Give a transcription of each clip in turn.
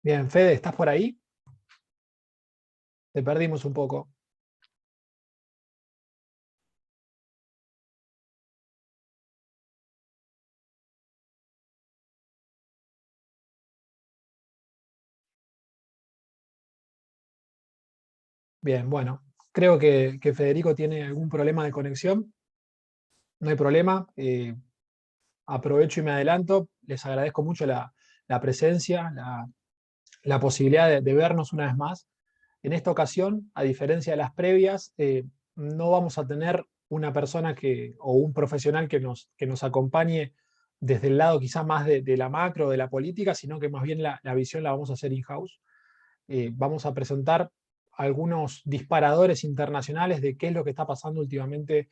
Bien, Fede, ¿estás por ahí? Te perdimos un poco. Bien, bueno, creo que Federico tiene algún problema de conexión. No hay problema. Aprovecho y me adelanto. Les agradezco mucho la presencia, la posibilidad de vernos una vez más. En esta ocasión, a diferencia de las previas, no vamos a tener una persona o un profesional que nos acompañe desde el lado quizá más de la macro, de la política, sino que más bien la visión la vamos a hacer in-house. Vamos a presentar algunos disparadores internacionales de qué es lo que está pasando últimamente,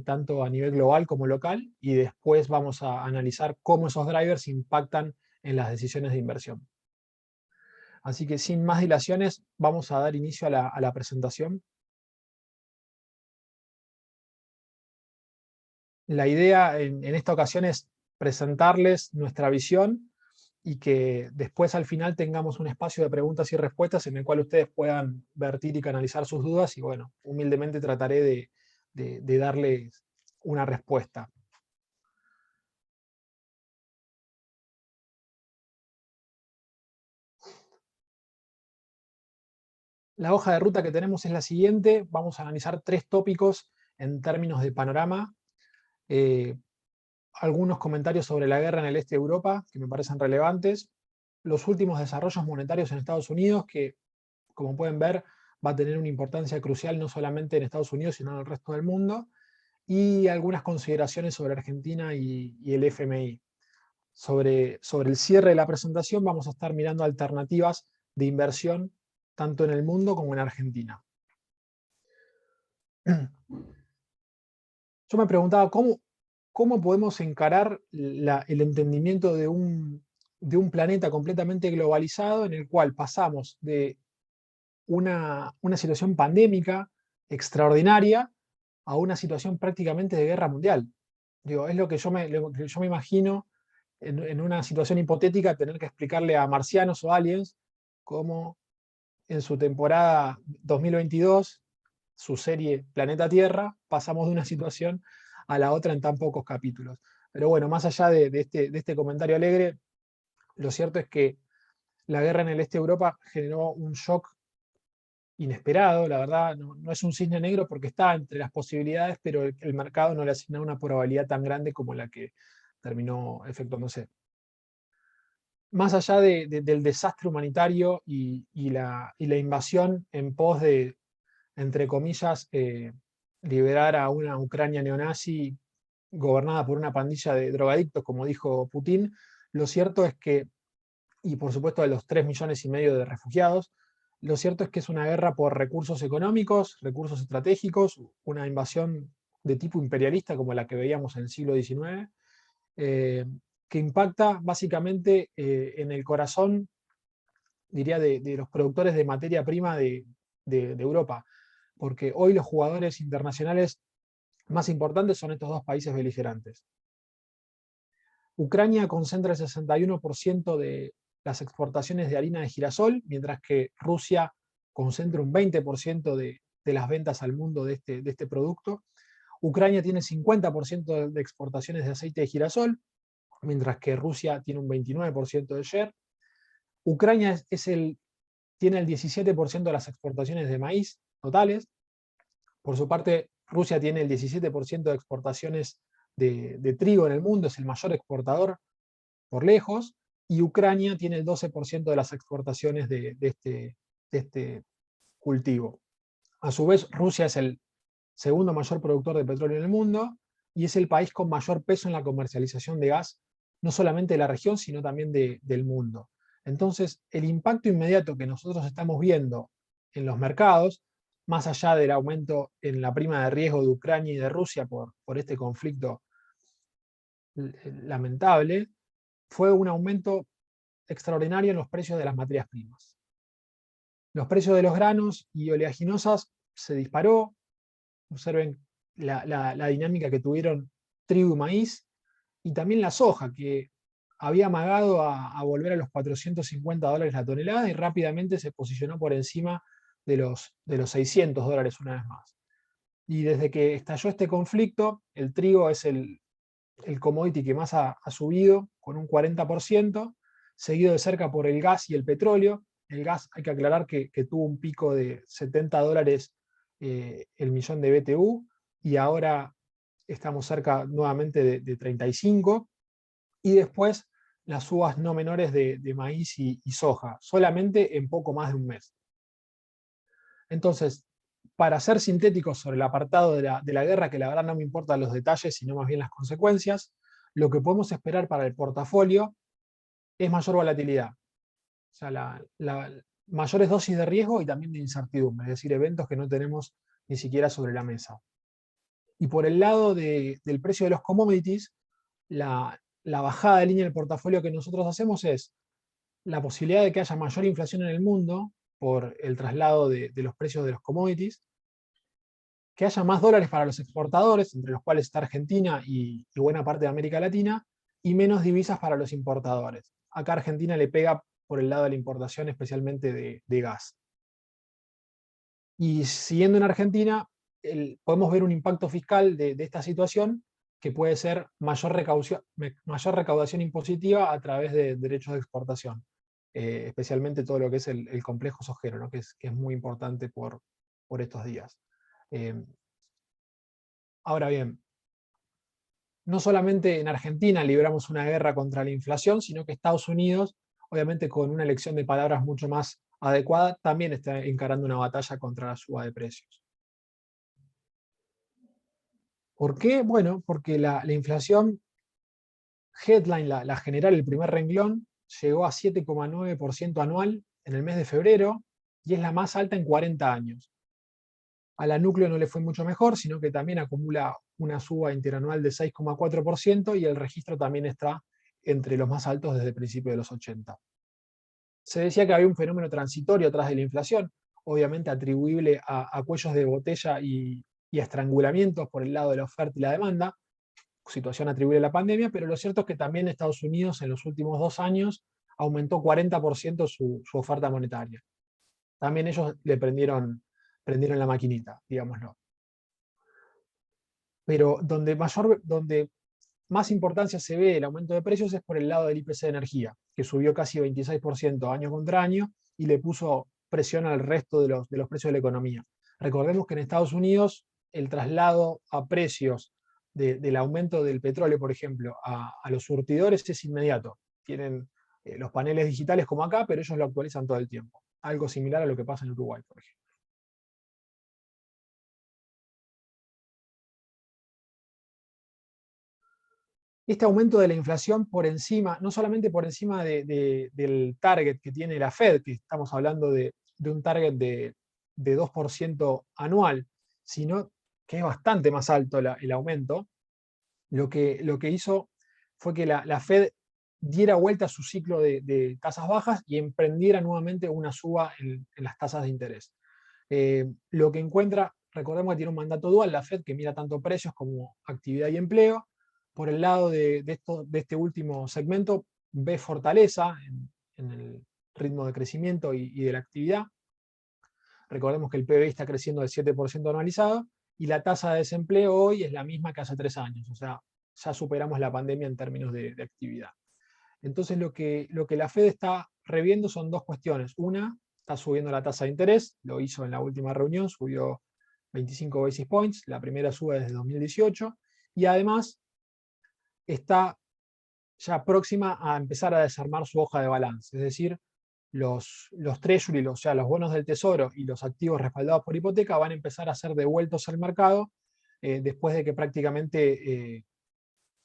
tanto a nivel global como local, y después vamos a analizar cómo esos drivers impactan en las decisiones de inversión. Así que sin más dilaciones, vamos a dar inicio a la presentación. La idea en esta ocasión es presentarles nuestra visión y que después al final tengamos un espacio de preguntas y respuestas en el cual ustedes puedan vertir y canalizar sus dudas y bueno, humildemente trataré de darles una respuesta. La hoja de ruta que tenemos es la siguiente. Vamos a analizar 3 tópicos en términos de panorama. Eh, Algunos comentarios sobre la guerra en el este de Europa, que me parecen relevantes. Los últimos desarrollos monetarios en Estados Unidos, que como pueden ver, va a tener una importancia crucial no solamente en Estados Unidos, sino en el resto del mundo. Y algunas consideraciones sobre Argentina y el FMI. Sobre el cierre de la presentación vamos a estar mirando alternativas de inversión tanto en el mundo como en Argentina. Yo me preguntaba cómo podemos encarar el entendimiento de un planeta completamente globalizado en el cual pasamos de una situación pandémica extraordinaria a una situación prácticamente de guerra mundial. Digo, es lo que yo me imagino en una situación hipotética, tener que explicarle a marcianos o aliens cómo en su temporada 2022, su serie Planeta Tierra, pasamos de una situación a la otra en tan pocos capítulos. Pero bueno, más allá de este comentario alegre, lo cierto es que la guerra en el este de Europa generó un shock inesperado, la verdad, no es un cisne negro porque está entre las posibilidades, pero el mercado no le asigna una probabilidad tan grande como la que terminó efectuándose. Más allá del desastre humanitario y la invasión en pos de, entre comillas, liberar a una Ucrania neonazi gobernada por una pandilla de drogadictos, como dijo Putin, lo cierto es que, y por supuesto de los 3,5 millones de refugiados, lo cierto es que es una guerra por recursos económicos, recursos estratégicos, una invasión de tipo imperialista como la que veíamos en el siglo XIX, eh, que impacta básicamente en el corazón, diría, de los productores de materia prima de Europa, porque hoy los jugadores internacionales más importantes son estos dos países beligerantes. Ucrania concentra el 61% de las exportaciones de harina de girasol, mientras que Rusia concentra un 20% de las ventas al mundo de este producto. Ucrania tiene 50% de exportaciones de aceite de girasol, mientras que Rusia tiene un 29% de share. Ucrania tiene el 17% de las exportaciones de maíz totales. Por su parte, Rusia tiene el 17% de exportaciones de trigo en el mundo, es el mayor exportador por lejos, y Ucrania tiene el 12% de las exportaciones de este cultivo. A su vez, Rusia es el segundo mayor productor de petróleo en el mundo y es el país con mayor peso en la comercialización de gas, no solamente de la región, sino también del mundo. Entonces, el impacto inmediato que nosotros estamos viendo en los mercados, más allá del aumento en la prima de riesgo de Ucrania y de Rusia por este conflicto lamentable, fue un aumento extraordinario en los precios de las materias primas. Los precios de los granos y oleaginosas se disparó. Observen la dinámica que tuvieron trigo y maíz, y también la soja, que había amagado a volver a los $450 la tonelada y rápidamente se posicionó por encima de los $600 una vez más. Y desde que estalló este conflicto, el trigo es el commodity que más ha subido, con un 40%, seguido de cerca por el gas y el petróleo. El gas, hay que aclarar que tuvo un pico de $70 el millón de BTU, y ahora estamos cerca nuevamente de 35, y después las uvas no menores de maíz y soja, solamente en poco más de un mes. Entonces, para ser sintéticos sobre el apartado de la guerra, que la verdad no me importan los detalles, sino más bien las consecuencias, lo que podemos esperar para el portafolio es mayor volatilidad, o sea, mayores dosis de riesgo y también de incertidumbre, es decir, eventos que no tenemos ni siquiera sobre la mesa. Y por el lado del precio de los commodities, la bajada de línea del portafolio que nosotros hacemos es la posibilidad de que haya mayor inflación en el mundo por el traslado de los precios de los commodities, que haya más dólares para los exportadores, entre los cuales está Argentina y buena parte de América Latina, y menos divisas para los importadores. Acá Argentina le pega por el lado de la importación, especialmente de gas. Y siguiendo en Argentina, podemos ver un impacto fiscal de esta situación, que puede ser mayor recaudación impositiva a través de derechos de exportación, especialmente todo lo que es el complejo sojero, ¿no? que es muy importante por estos días. Ahora bien, no solamente en Argentina libramos una guerra contra la inflación, sino que Estados Unidos, obviamente con una elección de palabras mucho más adecuada, también está encarando una batalla contra la suba de precios. ¿Por qué? Bueno, porque la inflación headline, la general, el primer renglón, llegó a 7,9% anual en el mes de febrero y es la más alta en 40 años. A la núcleo no le fue mucho mejor, sino que también acumula una suba interanual de 6,4% y el registro también está entre los más altos desde el principio de los 80. Se decía que había un fenómeno transitorio atrás de la inflación, obviamente atribuible a cuellos de botella y a estrangulamientos por el lado de la oferta y la demanda, situación atribuible a la pandemia, pero lo cierto es que también Estados Unidos en los últimos 2 años aumentó 40% su oferta monetaria. También ellos le prendieron la maquinita, digámoslo. Pero donde más importancia se ve el aumento de precios es por el lado del IPC de energía, que subió casi 26% año contra año y le puso presión al resto de los precios de la economía. Recordemos que en Estados Unidos el traslado a precios del aumento del petróleo, por ejemplo, a los surtidores es inmediato. Tienen los paneles digitales como acá, pero ellos lo actualizan todo el tiempo. Algo similar a lo que pasa en Uruguay, por ejemplo. Este aumento de la inflación por encima, no solamente por encima del target que tiene la Fed, que estamos hablando de un target de 2% anual, sino que es bastante más alto el aumento, lo que hizo fue que la Fed diera vuelta a su ciclo de tasas bajas y emprendiera nuevamente una suba en las tasas de interés. Lo que encuentra, recordemos que tiene un mandato dual, la Fed, que mira tanto precios como actividad y empleo. Por el lado de este último segmento, ve fortaleza en el ritmo de crecimiento y de la actividad. Recordemos que el PBI está creciendo del 7% anualizado y la tasa de desempleo hoy es la misma que hace 3 años, o sea, ya superamos la pandemia en términos de actividad. Entonces lo que la Fed está reviendo son dos cuestiones. Una, está subiendo la tasa de interés, lo hizo en la última reunión, subió 25 basis points, la primera sube desde 2018, y además está ya próxima a empezar a desarmar su hoja de balance, es decir, los treasury, o sea, los bonos del tesoro y los activos respaldados por hipoteca van a empezar a ser devueltos al mercado después de que prácticamente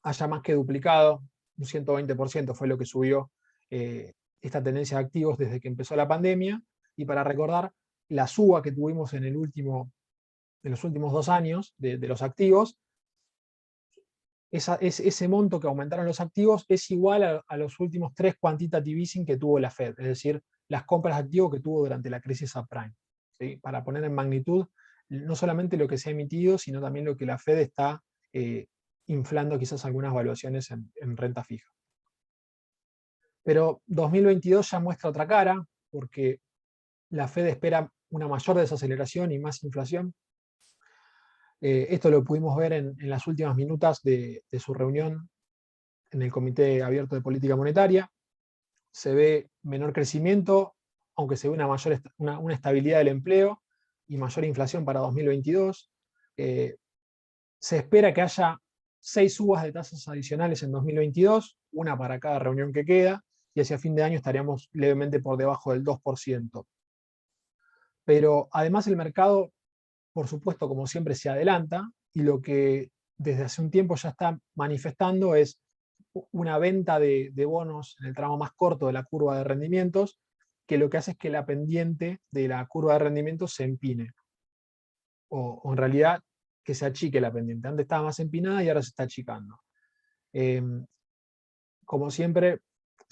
haya más que duplicado, un 120% fue lo que subió esta tendencia de activos desde que empezó la pandemia. Y para recordar, la suba que tuvimos en los últimos 2 años de los activos, ese monto que aumentaron los activos es igual a los últimos 3 quantitative easing que tuvo la Fed, es decir, las compras de activos que tuvo durante la crisis subprime. ¿Sí? Para poner en magnitud no solamente lo que se ha emitido, sino también lo que la Fed está inflando quizás algunas valuaciones en renta fija. Pero 2022 ya muestra otra cara, porque la Fed espera una mayor desaceleración y más inflación. Esto lo pudimos ver en las últimas minutas de su reunión en el Comité Abierto de Política Monetaria. Se ve menor crecimiento, aunque se ve una estabilidad del empleo y mayor inflación para 2022. Se espera que haya 6 subas de tasas adicionales en 2022, una para cada reunión que queda, y hacia fin de año estaríamos levemente por debajo del 2%. Pero además el mercado, por supuesto, como siempre, se adelanta, y lo que desde hace un tiempo ya está manifestando es una venta de bonos en el tramo más corto de la curva de rendimientos, que lo que hace es que la pendiente de la curva de rendimientos se empine, o en realidad que se achique la pendiente. Antes estaba más empinada y ahora se está achicando. Eh, Como siempre,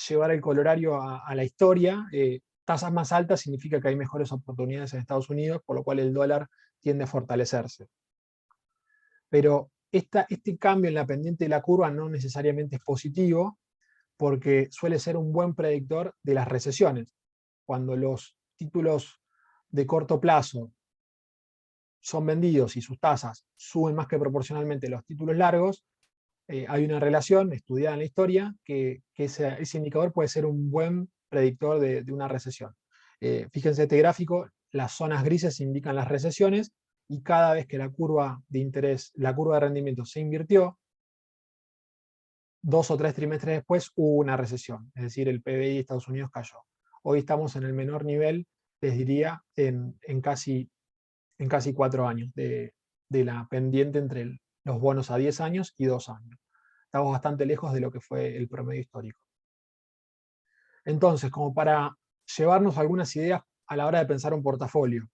llevar el colorario a la historia. Tasas más altas significa que hay mejores oportunidades en Estados Unidos, por lo cual el dólar tiende a fortalecerse. Pero este cambio en la pendiente de la curva no necesariamente es positivo, porque suele ser un buen predictor de las recesiones. Cuando los títulos de corto plazo son vendidos y sus tasas suben más que proporcionalmente los títulos largos, hay una relación estudiada en la historia que ese indicador puede ser un buen predictor de una recesión. Fíjense este gráfico, las zonas grises indican las recesiones, y cada vez que la curva de interés, la curva de rendimiento se invirtió, 2 o 3 trimestres después hubo una recesión, es decir, el PBI de Estados Unidos cayó. Hoy estamos en el menor nivel, les diría, en casi 4 años de la pendiente entre los bonos a 10 años y 2 años. Estamos bastante lejos de lo que fue el promedio histórico. Entonces, como para llevarnos algunas ideas a la hora de pensar un portafolio,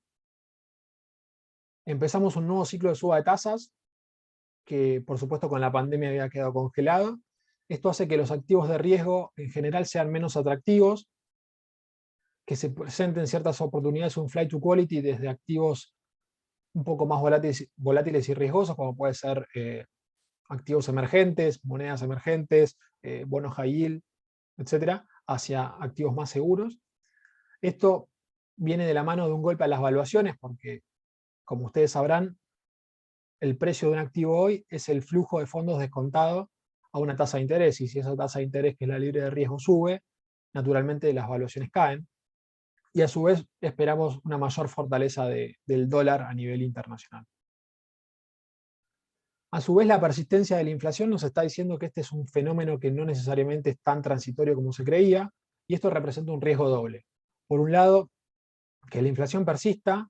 empezamos un nuevo ciclo de suba de tasas, que por supuesto con la pandemia había quedado congelado. Esto hace que los activos de riesgo en general sean menos atractivos, que se presenten ciertas oportunidades, un flight to quality desde activos un poco más volátiles y riesgosos, como puede ser activos emergentes, monedas emergentes, bonos high yield, etcétera, hacia activos más seguros. Esto viene de la mano de un golpe a las valuaciones, porque, como ustedes sabrán, el precio de un activo hoy es el flujo de fondos descontado a una tasa de interés, y si esa tasa de interés, que es la libre de riesgo, sube, naturalmente las valuaciones caen, y a su vez esperamos una mayor fortaleza del dólar a nivel internacional. A su vez, la persistencia de la inflación nos está diciendo que este es un fenómeno que no necesariamente es tan transitorio como se creía, y esto representa un riesgo doble. Por un lado, que la inflación persista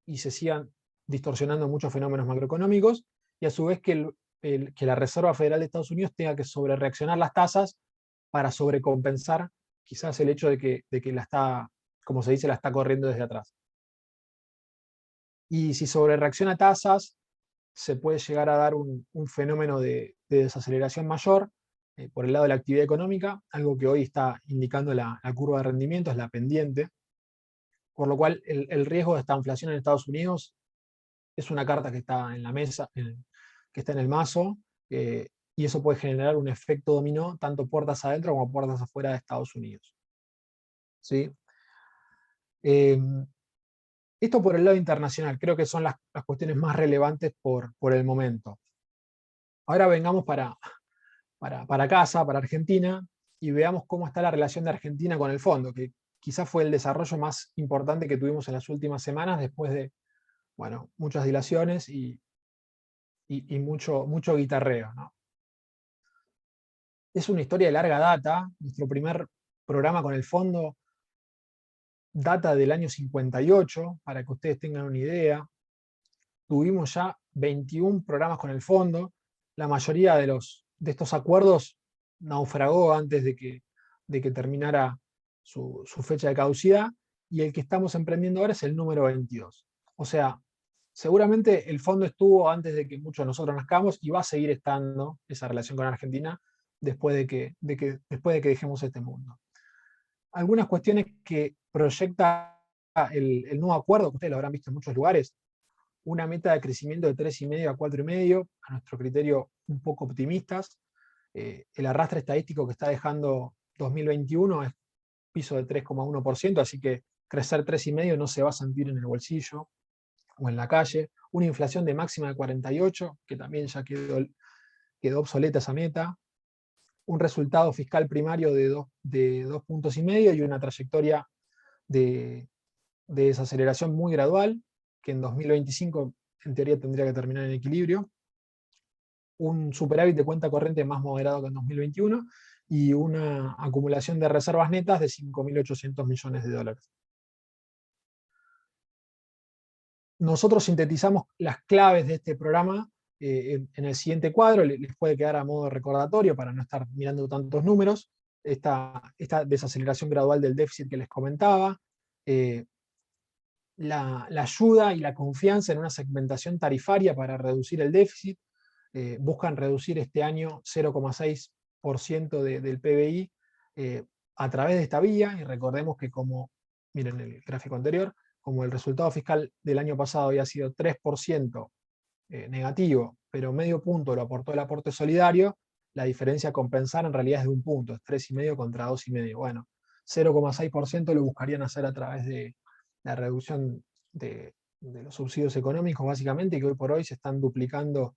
y se sigan distorsionando muchos fenómenos macroeconómicos, y a su vez que la Reserva Federal de Estados Unidos tenga que sobrereaccionar las tasas para sobrecompensar quizás el hecho de que la está, como se dice, la está corriendo desde atrás. Y si sobrereacciona tasas, se puede llegar a dar un fenómeno de desaceleración mayor por el lado de la actividad económica, algo que hoy está indicando la curva de rendimiento, es la pendiente, por lo cual el riesgo de esta inflación en Estados Unidos es una carta que está en la mesa, que está en el mazo, y eso puede generar un efecto dominó tanto puertas adentro como puertas afuera de Estados Unidos. ¿Sí? Eh, Esto por el lado internacional, creo que son las cuestiones más relevantes por el momento. Ahora vengamos para casa, para Argentina, y veamos cómo está la relación de Argentina con el fondo, que quizás fue el desarrollo más importante que tuvimos en las últimas semanas, después de, bueno, muchas dilaciones y mucho guitarreo, ¿no? Es una historia de larga data. Nuestro primer programa con el fondo data del año 58, para que ustedes tengan una idea. Tuvimos ya 21 programas con el fondo. La mayoría de estos acuerdos naufragó antes de que terminara su fecha de caducidad, y el que estamos emprendiendo ahora es el número 22. O sea, seguramente el fondo estuvo antes de que muchos de nosotros nazcamos, y va a seguir estando esa relación con Argentina después de que dejemos este mundo. Algunas cuestiones que proyecta el nuevo acuerdo, que ustedes lo habrán visto en muchos lugares: una meta de crecimiento de 3,5 a 4,5, a nuestro criterio un poco optimistas. El arrastre estadístico que está dejando 2021 es piso de 3,1%, así que crecer 3,5% no se va a sentir en el bolsillo o en la calle. Una inflación de máxima de 48, que también ya quedó obsoleta esa meta. Un resultado fiscal primario de 2,5 puntos y una trayectoria de desaceleración muy gradual, que en 2025 en teoría tendría que terminar en equilibrio. Un superávit de cuenta corriente más moderado que en 2021 y una acumulación de reservas netas de 5.800 millones de dólares. Nosotros sintetizamos las claves de este programa en el siguiente cuadro. Les puede quedar a modo recordatorio para no estar mirando tantos números. Esta desaceleración gradual del déficit que les comentaba, la ayuda y la confianza en una segmentación tarifaria para reducir el déficit. Buscan reducir este año 0,6% del PBI a través de esta vía, y recordemos que como, miren el gráfico anterior, como el resultado fiscal del año pasado había sido 3% negativo, pero medio punto lo aportó el aporte solidario, la diferencia a compensar en realidad es de 1 punto, es 3,5 contra 2,5. Bueno, 0,6% lo buscarían hacer a través de la reducción de los subsidios económicos, básicamente, que hoy por hoy se están duplicando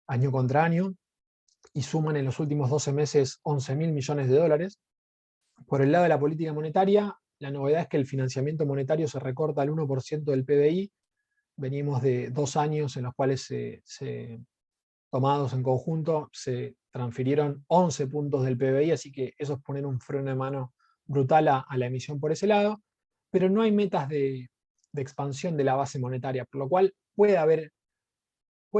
año contra año y suman en los últimos 12 meses 11.000 millones de dólares. Por el lado de la política monetaria, la novedad es que el financiamiento monetario se recorta al 1% del PBI. Venimos de 2 años en los cuales tomados en conjunto se transfirieron 11 puntos del PBI, así que eso es poner un freno de mano brutal a la emisión por ese lado, pero no hay metas de expansión de la base monetaria, por lo cual puede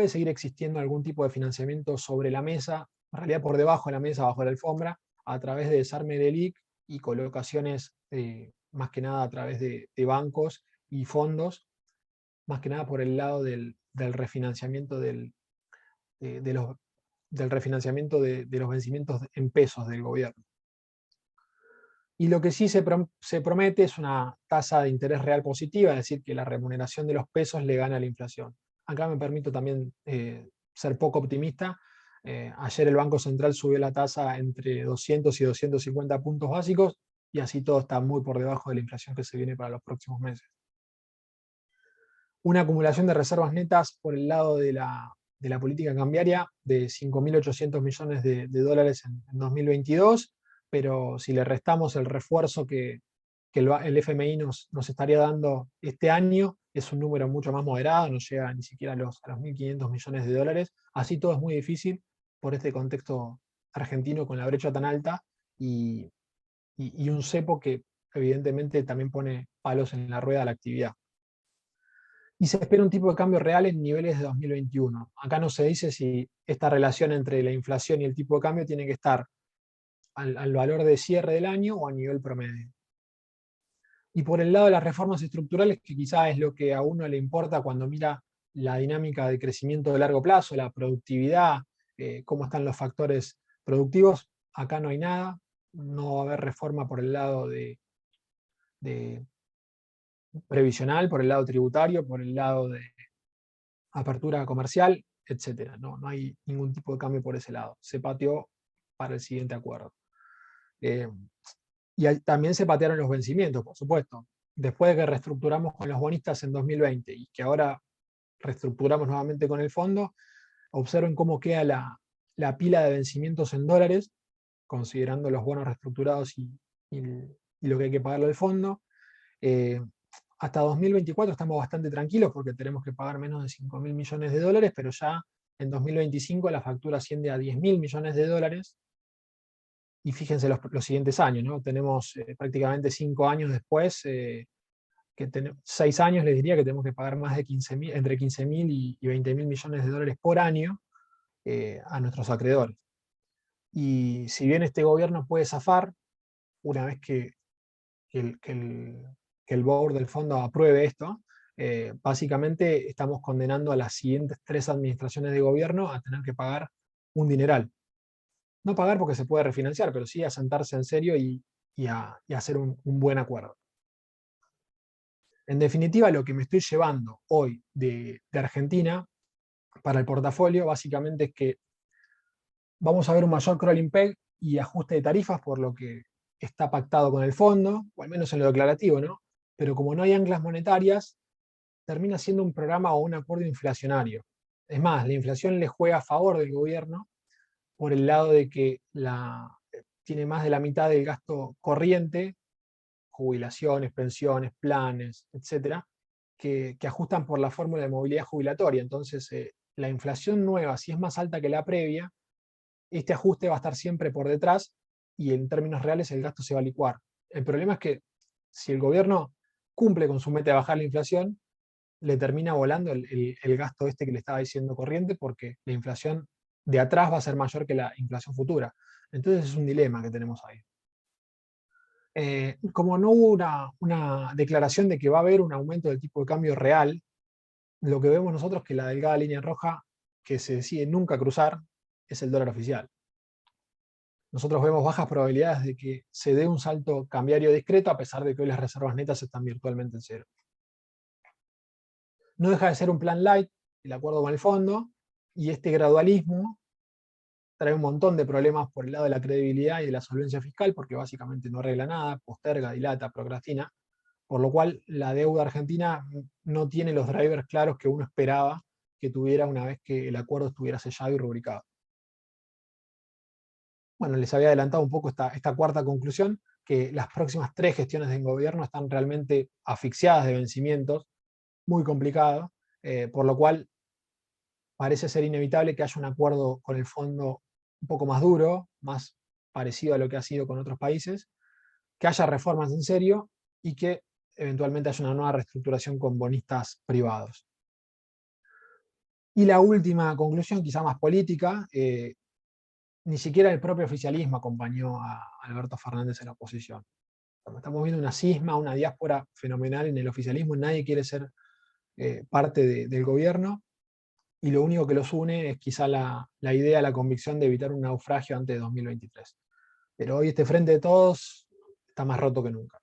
seguir existiendo algún tipo de financiamiento sobre la mesa, en realidad por debajo de la mesa, bajo la alfombra, a través de desarme de LELIQ y colocaciones más que nada a través de bancos y fondos, más que nada por el lado del refinanciamiento del refinanciamiento de los vencimientos en pesos del gobierno. Y lo que sí se promete es una tasa de interés real positiva, es decir, que la remuneración de los pesos le gana a la inflación. Acá me permito también ser poco optimista. Ayer el Banco Central subió la tasa entre 200 y 250 puntos básicos, y así todo está muy por debajo de la inflación que se viene para los próximos meses. Una acumulación de reservas netas por el lado de la política cambiaria de 5.800 millones de dólares en 2022, pero si le restamos el refuerzo que el FMI nos estaría dando este año, es un número mucho más moderado, no llega ni siquiera a los 1.500 millones de dólares. Así todo es muy difícil por este contexto argentino con la brecha tan alta y un cepo que evidentemente también pone palos en la rueda a la actividad. Y se espera un tipo de cambio real en niveles de 2021. Acá no se dice si esta relación entre la inflación y el tipo de cambio tiene que estar al valor de cierre del año o a nivel promedio. Y por el lado de las reformas estructurales, que quizás es lo que a uno le importa cuando mira la dinámica de crecimiento de largo plazo, la productividad, cómo están los factores productivos, acá no hay nada, no va a haber reforma por el lado de previsional, por el lado tributario, por el lado de apertura comercial, etc. No hay ningún tipo de cambio por ese lado. Se pateó para el siguiente acuerdo. Y también se patearon los vencimientos, por supuesto. Después de que reestructuramos con los bonistas en 2020 y que ahora reestructuramos nuevamente con el fondo, observen cómo queda la pila de vencimientos en dólares, considerando los bonos reestructurados y lo que hay que pagarle al fondo. Hasta 2024 estamos bastante tranquilos porque tenemos que pagar menos de 5.000 millones de dólares, pero ya en 2025 la factura asciende a 10.000 millones de dólares. Y fíjense los siguientes años, ¿no? Tenemos prácticamente 5 años después, 6 años les diría que tenemos que pagar más de entre 15.000 y 20.000 millones de dólares por año a nuestros acreedores. Y si bien este gobierno puede zafar, una vez que el board del fondo apruebe esto, básicamente estamos condenando a las siguientes 3 administraciones de gobierno a tener que pagar un dineral. No pagar porque se puede refinanciar, pero sí a sentarse en serio y a hacer un buen acuerdo. En definitiva, lo que me estoy llevando hoy de Argentina para el portafolio básicamente es que vamos a ver un mayor crawling peg y ajuste de tarifas, por lo que está pactado con el fondo, o al menos en lo declarativo, ¿no? Pero como no hay anclas monetarias, termina siendo un programa o un acuerdo inflacionario. Es más, la inflación le juega a favor del gobierno por el lado de que tiene más de la mitad del gasto corriente, jubilaciones, pensiones, planes, etcétera, que ajustan por la fórmula de movilidad jubilatoria. Entonces, la inflación nueva, si es más alta que la previa, este ajuste va a estar siempre por detrás y en términos reales el gasto se va a licuar. El problema es que si el gobierno cumple con su meta de bajar la inflación, le termina volando el gasto este que le estaba diciendo corriente, porque la inflación de atrás va a ser mayor que la inflación futura. Entonces es un dilema que tenemos ahí. Como no hubo una declaración de que va a haber un aumento del tipo de cambio real, lo que vemos nosotros que la delgada línea roja que se decide nunca cruzar es el dólar oficial. Nosotros vemos bajas probabilidades de que se dé un salto cambiario discreto, a pesar de que hoy las reservas netas están virtualmente en cero. No deja de ser un plan light, el acuerdo con el fondo, y este gradualismo trae un montón de problemas por el lado de la credibilidad y de la solvencia fiscal, porque básicamente no arregla nada, posterga, dilata, procrastina, por lo cual la deuda argentina no tiene los drivers claros que uno esperaba que tuviera una vez que el acuerdo estuviera sellado y rubricado. Bueno, les había adelantado un poco esta cuarta conclusión, que las próximas 3 gestiones de gobierno están realmente asfixiadas de vencimientos, muy complicados, por lo cual parece ser inevitable que haya un acuerdo con el fondo un poco más duro, más parecido a lo que ha sido con otros países, que haya reformas en serio y que eventualmente haya una nueva reestructuración con bonistas privados. Y la última conclusión, quizá más política, ni siquiera el propio oficialismo acompañó a Alberto Fernández en la oposición. Estamos viendo una cisma, una diáspora fenomenal en el oficialismo, nadie quiere ser parte del gobierno, y lo único que los une es quizá la idea, la convicción de evitar un naufragio antes de 2023. Pero hoy este frente de todos está más roto que nunca.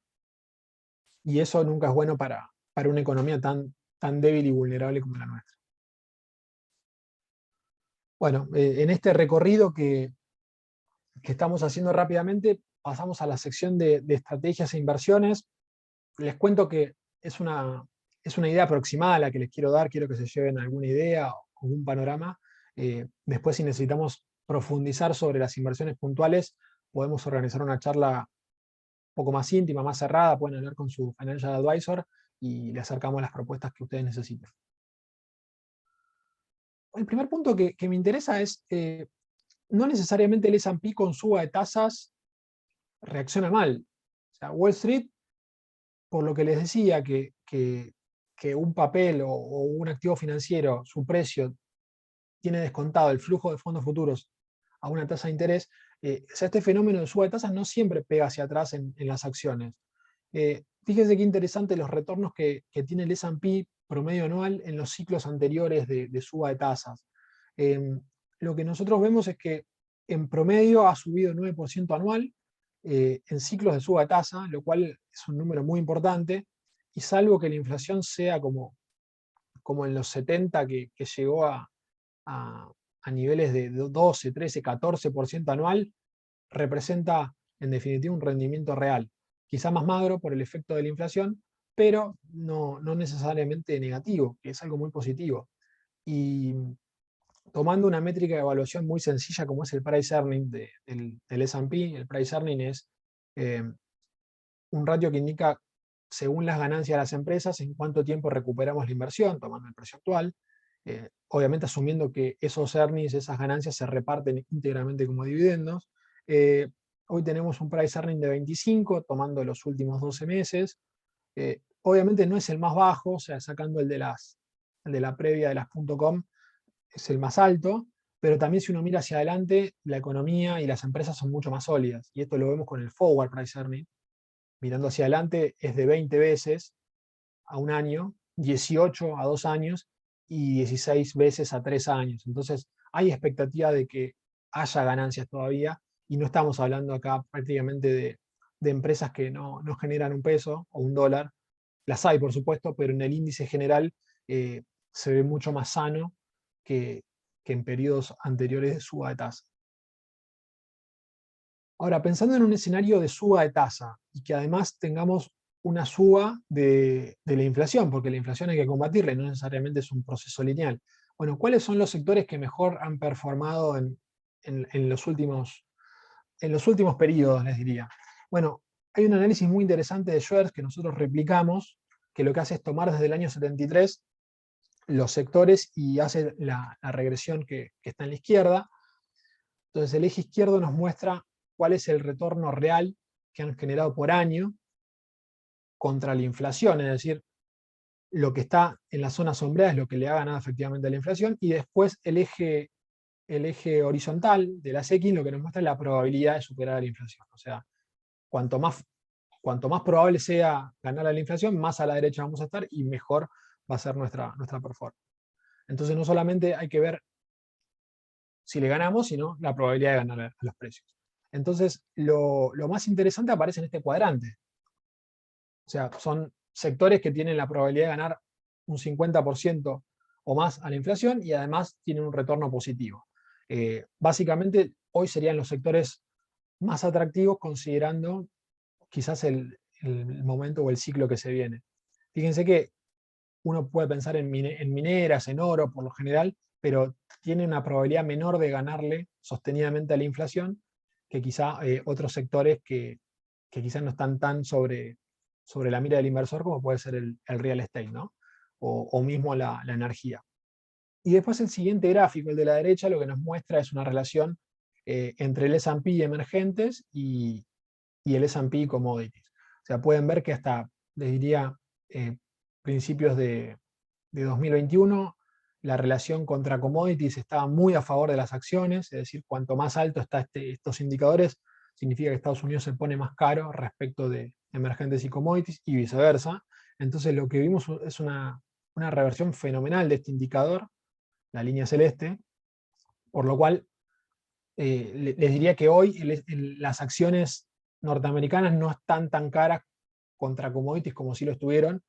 Y eso nunca es bueno para una economía tan débil y vulnerable como la nuestra. Bueno, en este recorrido que estamos haciendo rápidamente, pasamos a la sección de estrategias e inversiones. Les cuento que es una idea aproximada la que les quiero dar, quiero que se lleven alguna idea o un panorama. Después, si necesitamos profundizar sobre las inversiones puntuales, podemos organizar una charla un poco más íntima, más cerrada, pueden hablar con su financial advisor y le acercamos las propuestas que ustedes necesiten. El primer punto que me interesa es, no necesariamente el S&P con suba de tasas reacciona mal. O sea, Wall Street, por lo que les decía, que un papel o un activo financiero, su precio tiene descontado el flujo de fondos futuros a una tasa de interés, o sea, este fenómeno de suba de tasas no siempre pega hacia atrás en las acciones. Fíjense qué interesante los retornos que tiene el S&P promedio anual en los ciclos anteriores de suba de tasas. Lo que nosotros vemos es que en promedio ha subido 9% anual en ciclos de suba de tasa, lo cual es un número muy importante, y salvo que la inflación sea como en los 70, que llegó a niveles de 12, 13, 14% anual, representa en definitiva un rendimiento real. Quizá más magro por el efecto de la inflación, pero no necesariamente negativo, que es algo muy positivo. Y tomando una métrica de evaluación muy sencilla como es el price earning del S&P, el price earning es eh, un ratio que indica, según las ganancias de las empresas, en cuánto tiempo recuperamos la inversión, tomando el precio actual, obviamente asumiendo que esos earnings, esas ganancias se reparten íntegramente como dividendos. Eh, Hoy tenemos un price earning de 25, tomando los últimos 12 meses. Obviamente no es el más bajo, o sea, sacando el de la previa de las .com, es el más alto, pero también si uno mira hacia adelante, la economía y las empresas son mucho más sólidas, y esto lo vemos con el forward price earning. Mirando hacia adelante es de 20 veces a un año, 18 a 2 años y 16 veces a 3 años. Entonces hay expectativa de que haya ganancias todavía, y no estamos hablando acá prácticamente de empresas que no generan un peso o un dólar. Las hay, por supuesto, pero en el índice general se ve mucho más sano que en periodos anteriores de suba de tasa. Ahora, pensando en un escenario de suba de tasa y que además tengamos una suba de la inflación, porque la inflación hay que combatirla y no necesariamente es un proceso lineal. Bueno, ¿cuáles son los sectores que mejor han performado en los últimos periodos, les diría? Bueno, hay un análisis muy interesante de Schwartz que nosotros replicamos, que lo que hace es tomar desde el año 73 los sectores y hace la regresión que está en la izquierda. Entonces el eje izquierdo nos muestra cuál es el retorno real que han generado por año contra la inflación, es decir, lo que está en la zona sombreada es lo que le ha ganado efectivamente a la inflación, y después el eje horizontal de las X lo que nos muestra es la probabilidad de superar a la inflación. O sea, cuanto más probable sea ganar a la inflación, más a la derecha vamos a estar y mejor va a ser nuestra performance. Entonces no solamente hay que ver si le ganamos, sino la probabilidad de ganar a los precios. Entonces, lo más interesante aparece en este cuadrante. O sea, son sectores que tienen la probabilidad de ganar un 50% o más a la inflación y además tienen un retorno positivo. Básicamente, hoy serían los sectores más atractivos considerando quizás el momento o el ciclo que se viene. Fíjense que uno puede pensar en mineras, en oro por lo general, pero tiene una probabilidad menor de ganarle sostenidamente a la inflación que quizá otros sectores que quizás no están tan sobre la mira del inversor como puede ser el real estate, ¿no? O mismo la energía. Y después el siguiente gráfico, el de la derecha, lo que nos muestra es una relación entre el S&P emergentes y el S&P commodities. O sea, pueden ver que hasta, les diría, principios de 2021, la relación contra commodities estaba muy a favor de las acciones, es decir, cuanto más alto están estos indicadores, significa que Estados Unidos se pone más caro respecto de emergentes y commodities y viceversa. Entonces lo que vimos es una reversión fenomenal de este indicador, la línea celeste, por lo cual les diría que hoy las acciones norteamericanas no están tan caras contra commodities como si lo estuvieron,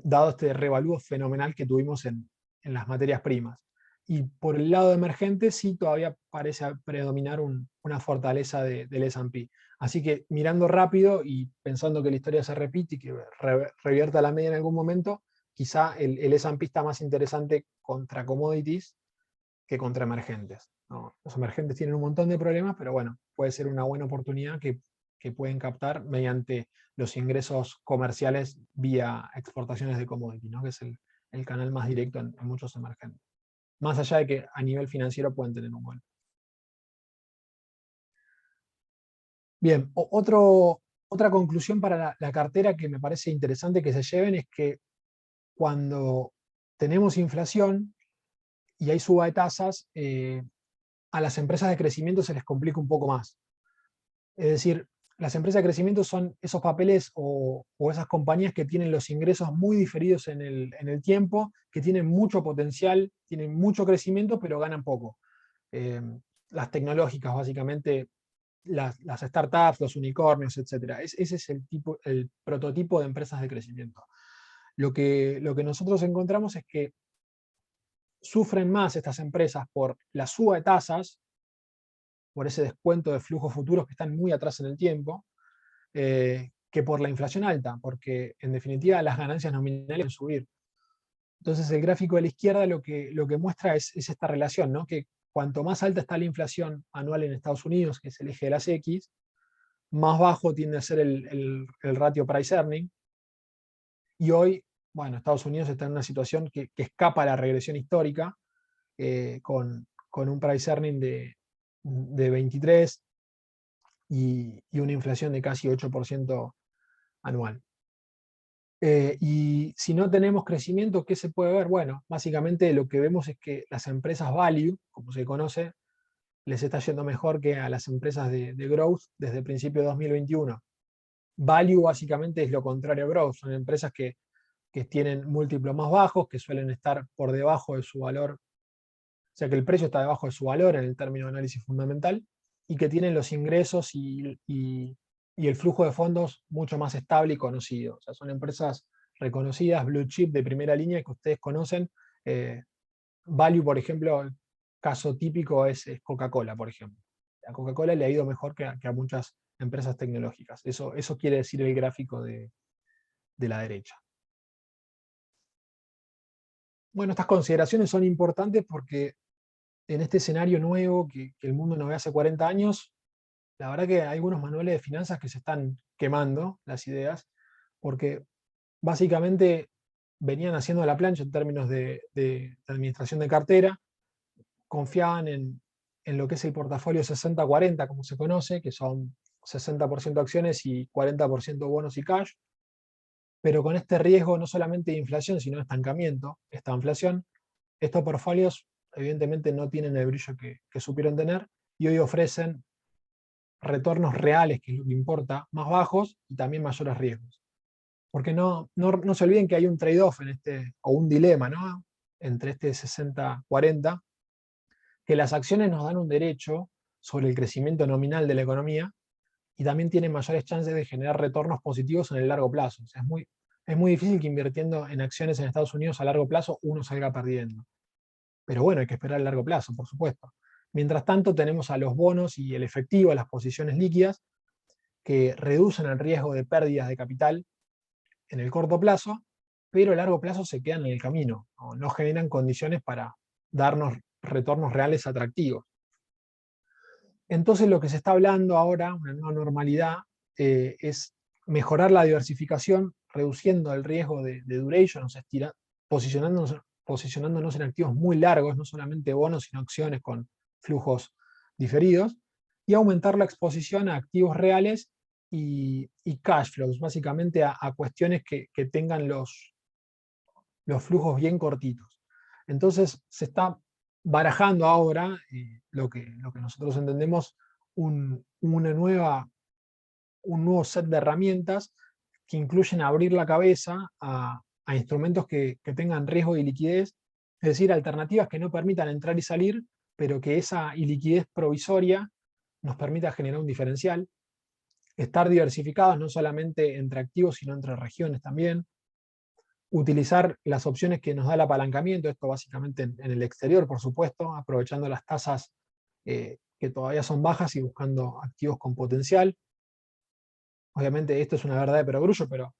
dado este revalúo fenomenal que tuvimos en las materias primas. Y por el lado de emergentes sí todavía parece predominar una fortaleza del S&P. Así que mirando rápido y pensando que la historia se repite y que revierta la media en algún momento, quizá el S&P está más interesante contra commodities que contra emergentes, ¿no? Los emergentes tienen un montón de problemas, pero bueno, puede ser una buena oportunidad que pueden captar mediante los ingresos comerciales vía exportaciones de commodity, ¿no? Que es el canal más directo en muchos emergentes. Más allá de que a nivel financiero pueden tener un buen. Bien, otra conclusión para la cartera que me parece interesante que se lleven es que cuando tenemos inflación y hay suba de tasas, a las empresas de crecimiento se les complica un poco más. Es decir, las empresas de crecimiento son esos papeles o esas compañías que tienen los ingresos muy diferidos en el tiempo, que tienen mucho potencial, tienen mucho crecimiento, pero ganan poco. Eh, las tecnológicas, básicamente, las startups, los unicornios, etc. Ese es el prototipo de empresas de crecimiento. Lo que nosotros encontramos es que sufren más estas empresas por la suba de tasas, por ese descuento de flujos futuros que están muy atrás en el tiempo, que por la inflación alta, porque en definitiva las ganancias nominales pueden subir. Entonces el gráfico de la izquierda lo que muestra es esta relación, ¿no? Que cuanto más alta está la inflación anual en Estados Unidos, que es el eje de las X, más bajo tiende a ser el ratio price earning. Y hoy, bueno, Estados Unidos está en una situación que escapa a la regresión histórica, con un price earning de 23 y una inflación de casi 8% anual. Y si no tenemos crecimiento, ¿qué se puede ver? Bueno, básicamente lo que vemos es que las empresas value, como se conoce, les está yendo mejor que a las empresas de growth desde el principio de 2021. Value básicamente es lo contrario a growth, son empresas que tienen múltiplos más bajos, que suelen estar por debajo de su valor, o sea que el precio está debajo de su valor en el término de análisis fundamental, y que tienen los ingresos y el flujo de fondos mucho más estable y conocido. O sea, son empresas reconocidas, blue chip de primera línea que ustedes conocen. Value, por ejemplo, el caso típico es Coca-Cola, por ejemplo. A Coca-Cola le ha ido mejor que a muchas empresas tecnológicas. Eso quiere decir el gráfico de la derecha. Bueno, estas consideraciones son importantes porque en este escenario nuevo que el mundo no ve hace 40 años, la verdad que hay algunos manuales de finanzas que se están quemando las ideas, porque básicamente venían haciendo a la plancha en términos de administración de cartera, confiaban en lo que es el portafolio 60-40, como se conoce, que son 60% acciones y 40% bonos y cash, pero con este riesgo no solamente de inflación, sino de estancamiento, esta inflación, estos portfolios evidentemente no tienen el brillo que supieron tener y hoy ofrecen retornos reales, que es lo que importa, más bajos y también mayores riesgos. Porque no se olviden que hay un trade-off en o un dilema, ¿no? Entre este 60-40, que las acciones nos dan un derecho sobre el crecimiento nominal de la economía y también tienen mayores chances de generar retornos positivos en el largo plazo. O sea, es muy difícil que invirtiendo en acciones en Estados Unidos a largo plazo uno salga perdiendo. Pero bueno, hay que esperar a largo plazo, por supuesto. Mientras tanto, tenemos a los bonos y el efectivo, las posiciones líquidas, que reducen el riesgo de pérdidas de capital en el corto plazo, pero a largo plazo se quedan en el camino, no generan condiciones para darnos retornos reales atractivos. Entonces lo que se está hablando ahora, una nueva normalidad, es mejorar la diversificación, reduciendo el riesgo de duration, o sea, posicionándonos en activos muy largos, no solamente bonos, sino acciones con flujos diferidos, y aumentar la exposición a activos reales y cash flows, básicamente a cuestiones que tengan los flujos bien cortitos. Entonces se está barajando ahora lo que nosotros entendemos un nuevo set de herramientas que incluyen abrir la cabeza a instrumentos que tengan riesgo y liquidez, es decir, alternativas que no permitan entrar y salir, pero que esa iliquidez provisoria nos permita generar un diferencial, estar diversificados no solamente entre activos, sino entre regiones también, utilizar las opciones que nos da el apalancamiento, esto básicamente en el exterior, por supuesto, aprovechando las tasas que todavía son bajas y buscando activos con potencial. Obviamente esto es una verdad de perogrullo, pero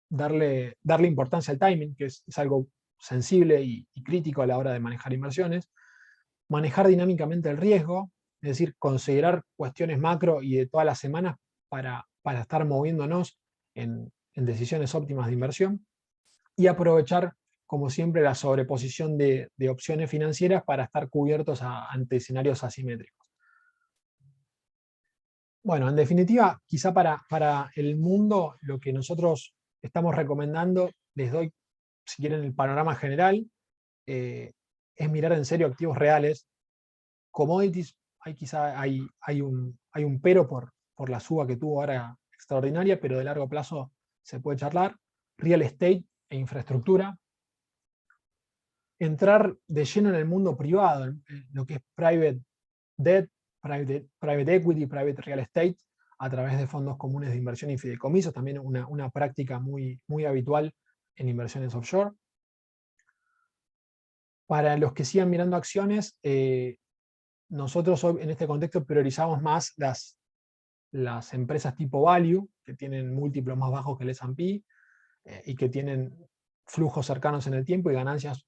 darle importancia al timing, que es algo sensible y crítico a la hora de manejar inversiones. Manejar dinámicamente el riesgo, es decir, considerar cuestiones macro y de todas las semanas para estar moviéndonos en decisiones óptimas de inversión. Y aprovechar, como siempre, la sobreposición de opciones financieras para estar cubiertos ante escenarios asimétricos. Bueno, en definitiva, quizá para el mundo, lo que nosotros estamos recomendando, les doy, si quieren, el panorama general, es mirar en serio activos reales. Commodities, hay un pero por la suba que tuvo ahora extraordinaria, pero de largo plazo se puede charlar. Real estate e infraestructura. Entrar de lleno en el mundo privado, en lo que es private debt, private equity, private real estate, a través de fondos comunes de inversión y fideicomisos, también una práctica muy, muy habitual en inversiones offshore. Para los que sigan mirando acciones, nosotros hoy en este contexto priorizamos más las empresas tipo value, que tienen múltiplos más bajos que el S&P y que tienen flujos cercanos en el tiempo y ganancias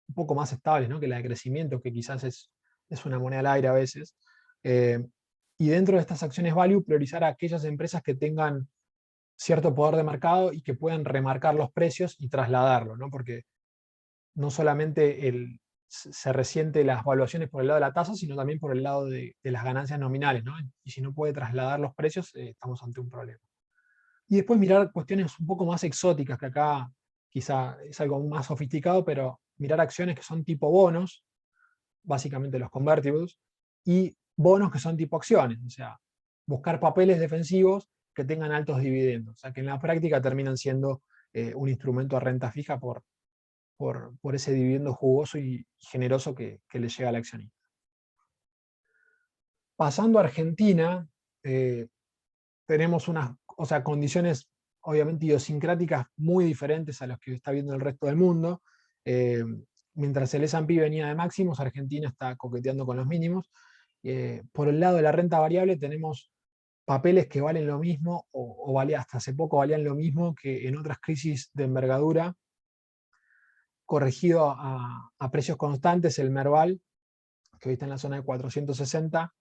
un poco más estables, ¿no? Que la de crecimiento, que quizás es una moneda al aire a veces. Y dentro de estas acciones value, priorizar a aquellas empresas que tengan cierto poder de mercado y que puedan remarcar los precios y trasladarlo, ¿no? Porque no solamente se resiente las valuaciones por el lado de la tasa, sino también por el lado de las ganancias nominales, ¿no? Y si no puede trasladar los precios, estamos ante un problema. Y después mirar cuestiones un poco más exóticas, que acá quizá es algo más sofisticado, pero mirar acciones que son tipo bonos, básicamente los convertibles, y bonos que son tipo acciones, o sea, buscar papeles defensivos que tengan altos dividendos, o sea, que en la práctica terminan siendo un instrumento de renta fija por ese dividendo jugoso y generoso que le llega al accionista. Pasando a Argentina, tenemos unas condiciones obviamente idiosincráticas muy diferentes a las que está viendo el resto del mundo. Mientras el S&P venía de máximos, Argentina está coqueteando con los mínimos. Por el lado de la renta variable tenemos papeles que valen lo mismo o hasta hace poco valían lo mismo que en otras crisis de envergadura, corregido a precios constantes. El Merval, que hoy está en la zona de 460,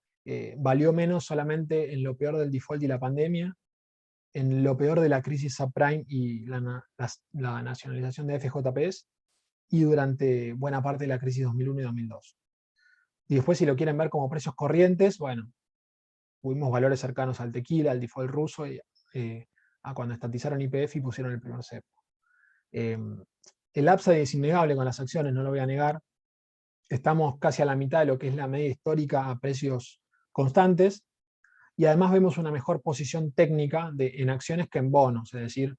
valió menos solamente en lo peor del default y la pandemia, en lo peor de la crisis subprime y la nacionalización de FJPs, y durante buena parte de la crisis 2001 y 2002. Y después, si lo quieren ver como precios corrientes, bueno, tuvimos valores cercanos al tequila, al default ruso, y a cuando estatizaron YPF y pusieron el primer cepo. El upside es innegable con las acciones, no lo voy a negar. Estamos casi a la mitad de lo que es la media histórica a precios constantes, y además vemos una mejor posición técnica en acciones que en bonos, es decir,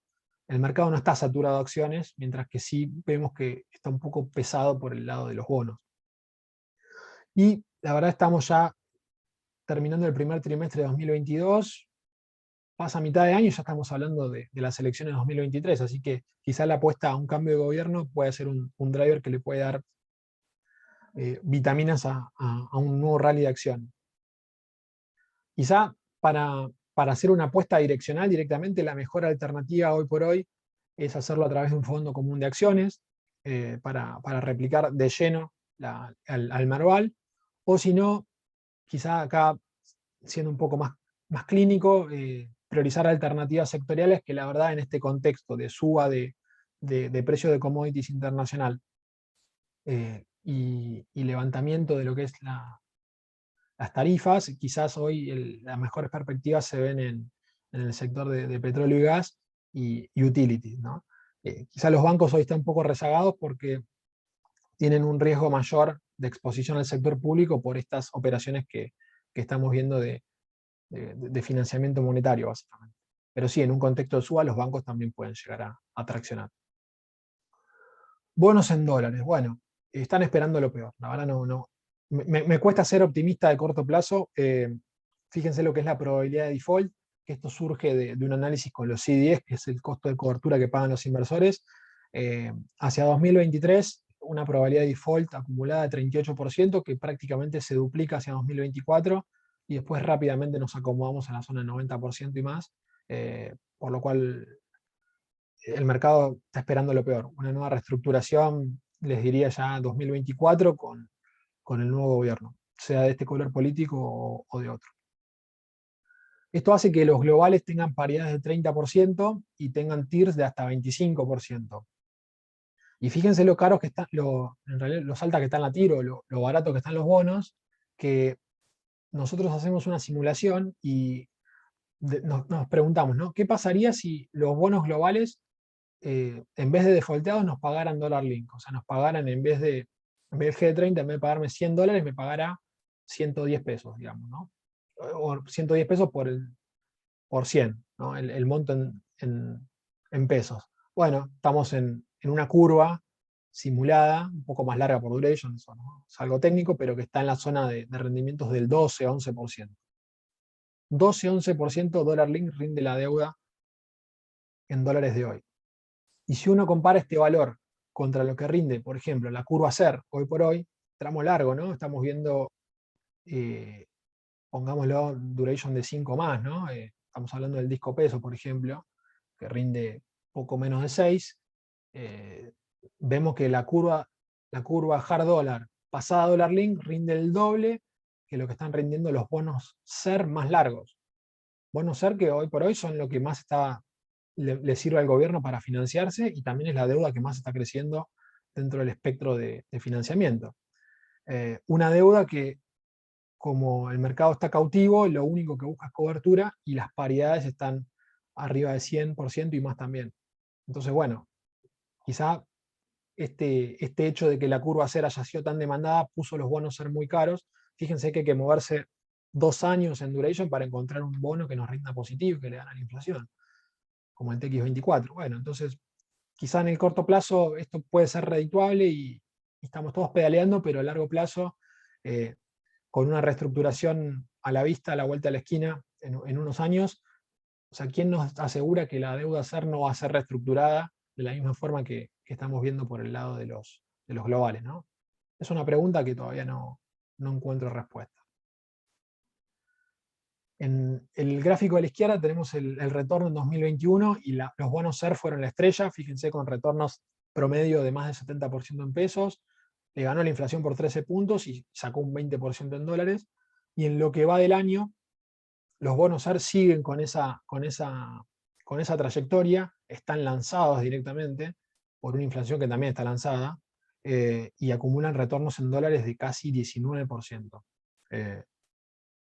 el mercado no está saturado de acciones, mientras que sí vemos que está un poco pesado por el lado de los bonos. Y la verdad estamos ya terminando el primer trimestre de 2022, pasa mitad de año y ya estamos hablando de las elecciones de 2023, así que quizá la apuesta a un cambio de gobierno puede ser un driver que le puede dar vitaminas a un nuevo rally de acción. Quizá para hacer una apuesta direccional directamente, la mejor alternativa hoy por hoy es hacerlo a través de un fondo común de acciones, para replicar de lleno al Merval, o si no, quizá acá, siendo un poco más clínico, priorizar alternativas sectoriales que la verdad en este contexto de suba de precio de commodities internacional, y levantamiento de lo que es las tarifas, quizás hoy las mejores perspectivas se ven en el sector de petróleo y gas y utilities, ¿no? Quizás los bancos hoy están un poco rezagados porque tienen un riesgo mayor de exposición al sector público por estas operaciones que estamos viendo de financiamiento monetario, básicamente. Pero sí, en un contexto de suba, los bancos también pueden llegar a traccionar. Bonos en dólares, bueno, están esperando lo peor. La verdad no. Me cuesta ser optimista de corto plazo. Fíjense lo que es la probabilidad de default, que esto surge de un análisis con los CDS, que es el costo de cobertura que pagan los inversores. Hacia 2023, una probabilidad de default acumulada de 38%, que prácticamente se duplica hacia 2024, y después rápidamente nos acomodamos a la zona del 90% y más, por lo cual el mercado está esperando lo peor. Una nueva reestructuración, les diría ya 2024, con el nuevo gobierno, sea de este color político o de otro. Esto hace que los globales tengan paridades de 30% y tengan TIRs de hasta 25%. Y fíjense lo caros que están, en realidad los altas que están la TIR, o lo barato que están los bonos, que nosotros hacemos una simulación y nos preguntamos, ¿no? ¿Qué pasaría si los bonos globales, en vez de defaulteados, nos pagaran dólar link? O sea, nos pagaran, en vez del G30, en vez de pagarme $100, me pagara 110 pesos, digamos, ¿no? O 110 pesos por 100, ¿no? El monto en pesos. Bueno, estamos en una curva simulada, un poco más larga por duration, eso, ¿no? Es algo técnico, pero que está en la zona de rendimientos del 12-11%. 12-11% dólar link rinde la deuda en dólares de hoy. Y si uno compara este valor contra lo que rinde, por ejemplo, la curva SER hoy por hoy, tramo largo, ¿no? Estamos viendo, pongámoslo, duration de 5 más, ¿no? Estamos hablando del disco peso, por ejemplo, que rinde poco menos de 6. Vemos que la curva hard dollar pasada a dólar link rinde el doble que lo que están rindiendo los bonos SER más largos. Bonos SER que hoy por hoy son lo que más le sirve al gobierno para financiarse, y también es la deuda que más está creciendo dentro del espectro de financiamiento. Una deuda que, como el mercado está cautivo, lo único que busca es cobertura, y las paridades están arriba del 100% y más también. Entonces, bueno, quizá este hecho de que la curva SER haya sido tan demandada puso los bonos SER muy caros. Fíjense que hay que moverse 2 años en duration para encontrar un bono que nos rinda positivo y que le gane a la inflación, como el TX24. Bueno, entonces quizá en el corto plazo esto puede ser redituable y estamos todos pedaleando, pero a largo plazo, con una reestructuración a la vista, a la vuelta de la esquina, en unos años, o sea, ¿quién nos asegura que la deuda SER no va a ser reestructurada de la misma forma que estamos viendo por el lado de los globales, ¿no? Es una pregunta que todavía no encuentro respuesta. En el gráfico de la izquierda tenemos el retorno en 2021 y los bonos SER fueron la estrella, fíjense, con retornos promedio de más del 70% en pesos, le ganó la inflación por 13 puntos y sacó un 20% en dólares, y en lo que va del año, los bonos SER siguen con esa trayectoria, están lanzados directamente por una inflación que también está lanzada, y acumulan retornos en dólares de casi 19%.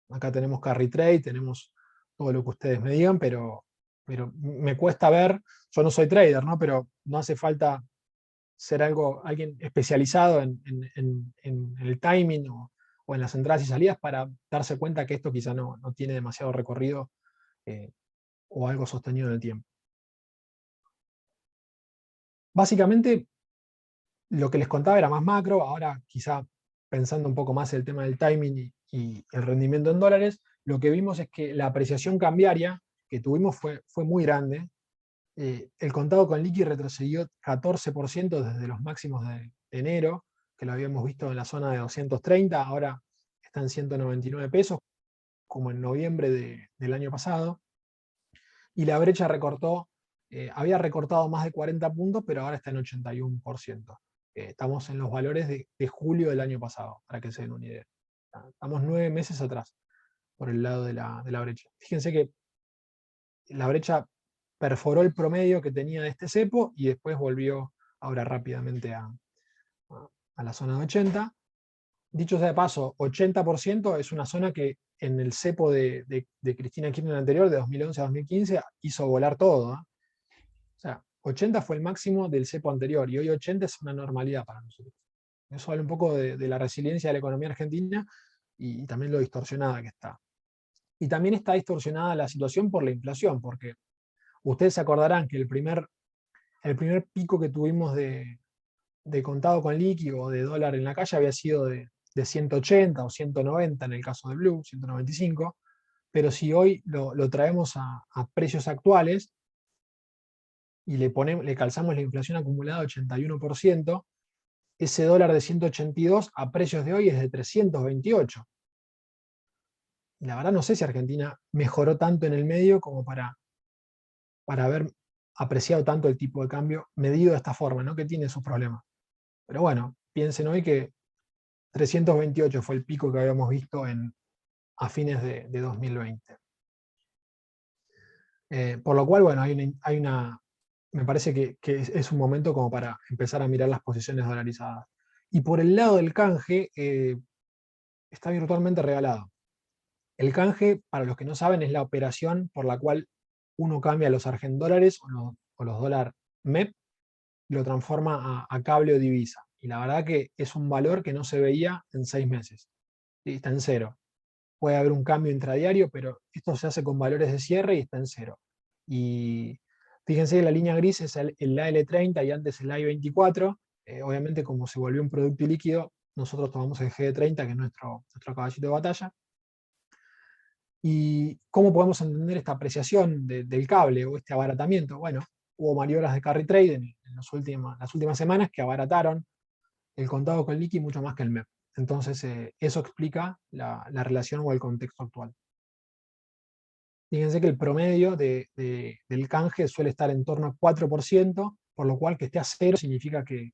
Acá tenemos carry trade, tenemos todo lo que ustedes me digan, pero me cuesta ver, yo no soy trader, ¿no? Pero no hace falta ser alguien especializado en el timing o en las entradas y salidas para darse cuenta que esto quizá no tiene demasiado recorrido, eh, o algo sostenido en el tiempo. Básicamente, lo que les contaba era más macro, ahora quizá pensando un poco más el tema del timing y el rendimiento en dólares, lo que vimos es que la apreciación cambiaria que tuvimos fue muy grande. El contado con liqui retrocedió 14% desde los máximos de enero, que lo habíamos visto en la zona de 230, ahora está en 199 pesos, como en noviembre del año pasado, y la brecha había recortado más de 40 puntos, pero ahora está en 81%. Estamos en los valores de julio del año pasado, para que se den una idea. Estamos 9 meses atrás, por el lado de la brecha. Fíjense que la brecha perforó el promedio que tenía de este cepo y después volvió ahora rápidamente a la zona de 80. Dicho sea de paso, 80% es una zona que en el cepo de Cristina Kirchner anterior, de 2011 a 2015, hizo volar todo. O sea, 80 fue el máximo del cepo anterior y hoy 80 es una normalidad para nosotros. Eso habla un poco de la resiliencia de la economía argentina y también lo distorsionada que está. Y también está distorsionada la situación por la inflación, porque ustedes se acordarán que el primer pico que tuvimos de contado con líquido o de dólar en la calle había sido de 180 o 190 en el caso de Blue, 195, pero si hoy lo traemos a precios actuales y le calzamos la inflación acumulada 81%, ese dólar de 182 a precios de hoy es de 328. Y la verdad no sé si Argentina mejoró tanto en el medio como para haber apreciado tanto el tipo de cambio medido de esta forma, ¿no? Que tiene sus problemas. Pero bueno, piensen hoy que 328 fue el pico que habíamos visto a fines de 2020. Por lo cual, bueno, me parece que es un momento como para empezar a mirar las posiciones dolarizadas. Y por el lado del canje, está virtualmente regalado. El canje, para los que no saben, es la operación por la cual uno cambia los argentdólares o los dólar MEP y lo transforma a cable o divisa. Y la verdad que es un valor que no se veía en 6 meses. Y está en cero. Puede haber un cambio intradiario, pero esto se hace con valores de cierre y está en cero. Y fíjense que la línea gris es el AL30 y antes el AI24. Obviamente, como se volvió un producto ilíquido, nosotros tomamos el GD30, que es nuestro caballito de batalla. ¿Y cómo podemos entender esta apreciación del cable o este abaratamiento? Bueno, hubo maniobras de carry trade en las últimas semanas que abarataron el contado con liqui mucho más que el MEP. Entonces, eso explica la relación o el contexto actual. Fíjense que el promedio del canje suele estar en torno al 4%, por lo cual que esté a cero significa que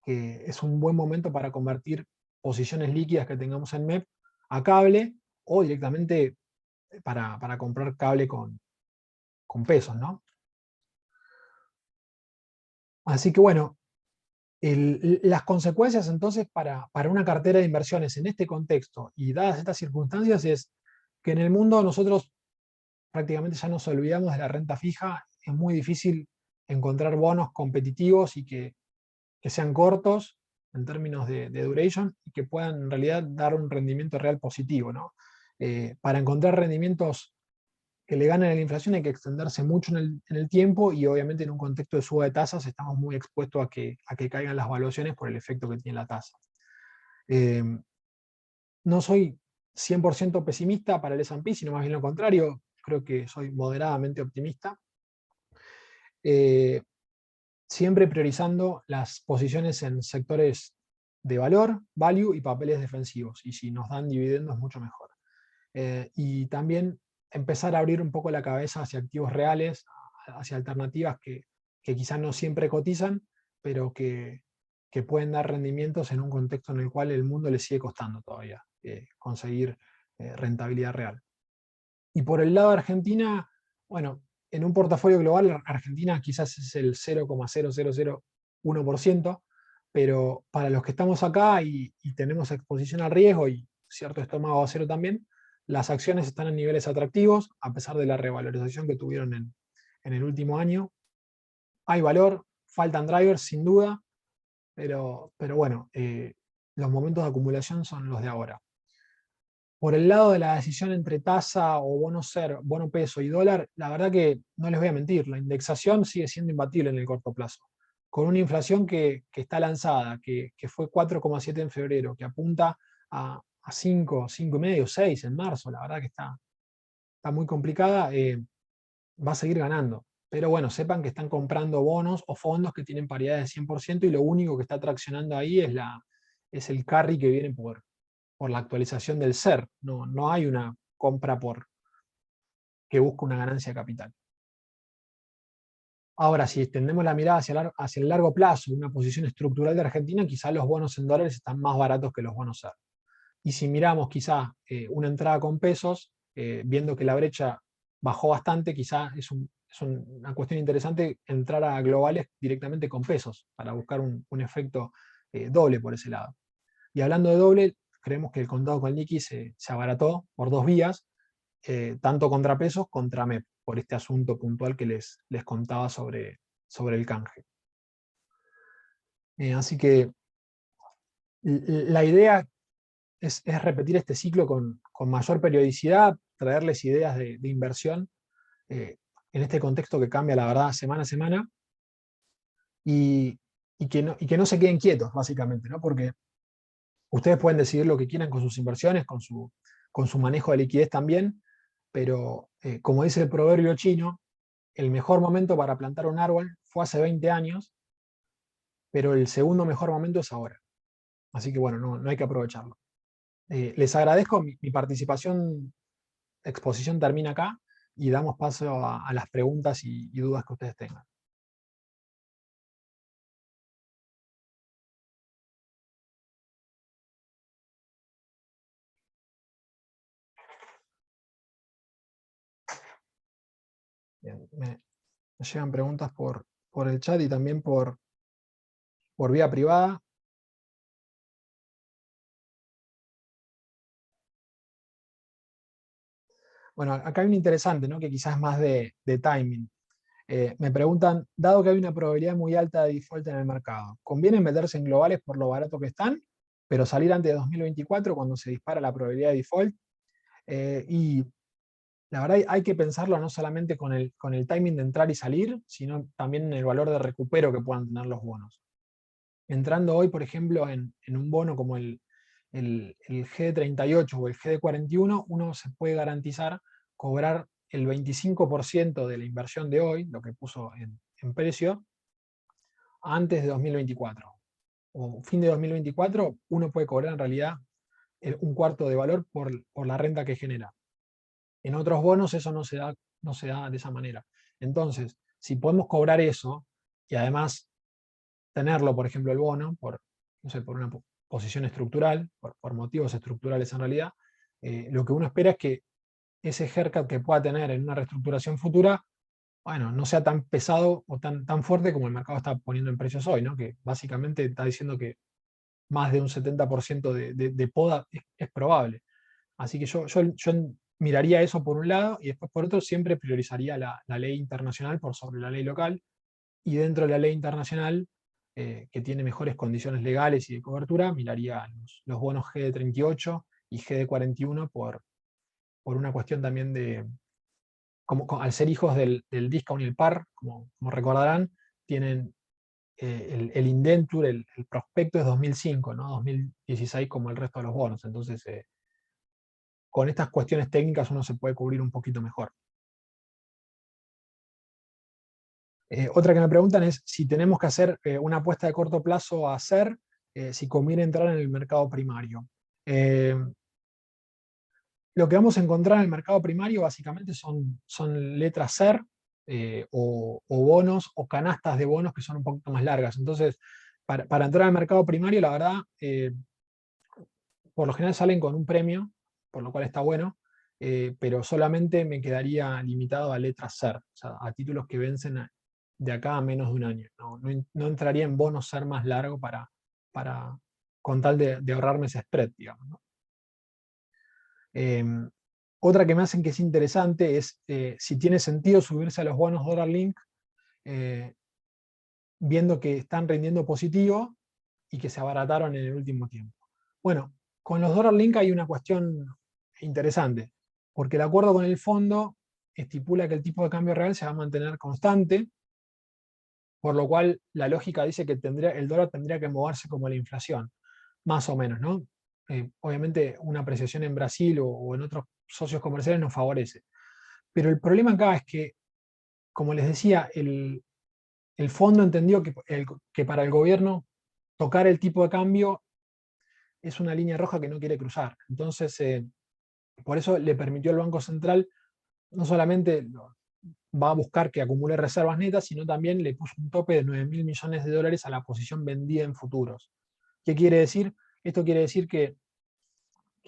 es un buen momento para convertir posiciones líquidas que tengamos en MEP a cable o directamente para comprar cable con pesos, ¿no? Así que bueno, las consecuencias entonces para una cartera de inversiones en este contexto y dadas estas circunstancias es que en el mundo nosotros prácticamente ya nos olvidamos de la renta fija, es muy difícil encontrar bonos competitivos y que sean cortos en términos de duration y que puedan en realidad dar un rendimiento real positivo, ¿no? Para encontrar rendimientos que le ganen a la inflación hay que extenderse mucho en el tiempo y obviamente en un contexto de suba de tasas estamos muy expuestos a que caigan las valuaciones por el efecto que tiene la tasa. No soy 100% pesimista para el S&P, sino más bien lo contrario, creo que soy moderadamente optimista. Siempre priorizando las posiciones en sectores de valor, value y papeles defensivos, y si nos dan dividendos mucho mejor. y también empezar a abrir un poco la cabeza hacia activos reales, hacia alternativas que quizás no siempre cotizan, pero que pueden dar rendimientos en un contexto en el cual el mundo le sigue costando todavía conseguir rentabilidad real. Y por el lado de Argentina, bueno, en un portafolio global, Argentina quizás es el 0,0001%, pero para los que estamos acá y tenemos exposición al riesgo y cierto estómago a cero también, las acciones están en niveles atractivos, a pesar de la revalorización que tuvieron en el último año. Hay valor, faltan drivers sin duda, pero bueno, los momentos de acumulación son los de ahora. Por el lado de la decisión entre tasa o bono SER, bono peso y dólar, la verdad que no les voy a mentir, la indexación sigue siendo imbatible en el corto plazo. Con una inflación que está lanzada, que fue 4,7 en febrero, que apunta a 5, 5,5, 6 en marzo, la verdad que está muy complicada, va a seguir ganando. Pero bueno, sepan que están comprando bonos o fondos que tienen paridad de 100% y lo único que está traccionando ahí es el carry que viene por la actualización del SER. No hay una compra que busca una ganancia de capital. Ahora, si extendemos la mirada hacia el largo plazo, una posición estructural de Argentina, quizás los bonos en dólares están más baratos que los bonos SER. Y si miramos quizá una entrada con pesos, viendo que la brecha bajó bastante, quizá es una cuestión interesante entrar a globales directamente con pesos para buscar un efecto doble por ese lado. Y hablando de doble, creemos que el contado con liqui se abarató por dos vías, tanto contra pesos contra MEP, por este asunto puntual que les contaba sobre el canje. Así que la idea es repetir este ciclo con mayor periodicidad, traerles ideas de inversión en este contexto que cambia, la verdad, semana a semana, y que no se queden quietos, básicamente, ¿no? Porque ustedes pueden decidir lo que quieran con sus inversiones, con su manejo de liquidez también, pero como dice el proverbio chino, el mejor momento para plantar un árbol fue hace 20 años, pero el segundo mejor momento es ahora. Así que bueno, no hay que aprovecharlo. Les agradezco mi participación, exposición termina acá y damos paso a las preguntas y dudas que ustedes tengan. Bien, me llegan preguntas por el chat y también por vía privada. Bueno, acá hay un interesante, ¿no? Que quizás es más de timing. Me preguntan, dado que hay una probabilidad muy alta de default en el mercado, ¿conviene meterse en globales por lo barato que están, pero salir antes de 2024 cuando se dispara la probabilidad de default? Y la verdad hay que pensarlo no solamente con el timing de entrar y salir, sino también en el valor de recupero que puedan tener los bonos. Entrando hoy, por ejemplo, en un bono como el G38 o el GD41, uno se puede garantizar cobrar el 25% de la inversión de hoy, lo que puso en precio, antes de 2024. O fin de 2024, uno puede cobrar en realidad un cuarto de valor por la renta que genera. En otros bonos eso no se da de esa manera. Entonces, si podemos cobrar eso y además tenerlo, por ejemplo, el bono, no sé, por una posición estructural, por motivos estructurales en realidad, lo que uno espera es que ese haircut que pueda tener en una reestructuración futura, bueno, no sea tan pesado o tan fuerte como el mercado está poniendo en precios hoy, ¿no? Que básicamente está diciendo que más de un 70% de poda es probable. Así que yo miraría eso por un lado y después por otro siempre priorizaría la ley internacional por sobre la ley local, y dentro de la ley internacional, que tiene mejores condiciones legales y de cobertura, miraría los bonos GD38 y GD41 por una cuestión también de, al ser hijos del discount y el par, como recordarán, tienen el indenture, el prospecto es 2005, ¿no? 2016 como el resto de los bonos. Entonces, con estas cuestiones técnicas uno se puede cubrir un poquito mejor. Otra que me preguntan es si tenemos que hacer una apuesta de corto plazo a hacer, si conviene entrar en el mercado primario. Lo que vamos a encontrar en el mercado primario básicamente son letras SER, o bonos o canastas de bonos que son un poquito más largas. Entonces, para entrar al mercado primario, la verdad, por lo general salen con un premio, por lo cual está bueno, pero solamente me quedaría limitado a letras SER, o sea, a títulos que vencen de acá a menos de un año. No entraría en bonos SER más largo para con tal de ahorrarme ese spread, digamos, ¿no? Otra que me hacen que es interesante es si tiene sentido subirse a los bonos Dollar Link, eh, viendo que están rindiendo positivo y que se abarataron en el último tiempo. Bueno, con los Dollar Link hay una cuestión interesante, porque el acuerdo con el fondo estipula que el tipo de cambio real se va a mantener constante, por lo cual la lógica dice que el dólar tendría que moverse como la inflación, más o menos, ¿no? Obviamente una apreciación en Brasil o en otros socios comerciales nos favorece. Pero el problema acá es que, como les decía, el fondo entendió que para el gobierno tocar el tipo de cambio es una línea roja que no quiere cruzar. Entonces, por eso le permitió al Banco Central no solamente va a buscar que acumule reservas netas, sino también le puso un tope de 9.000 millones de dólares a la posición vendida en futuros. ¿Qué quiere decir? Esto quiere decir que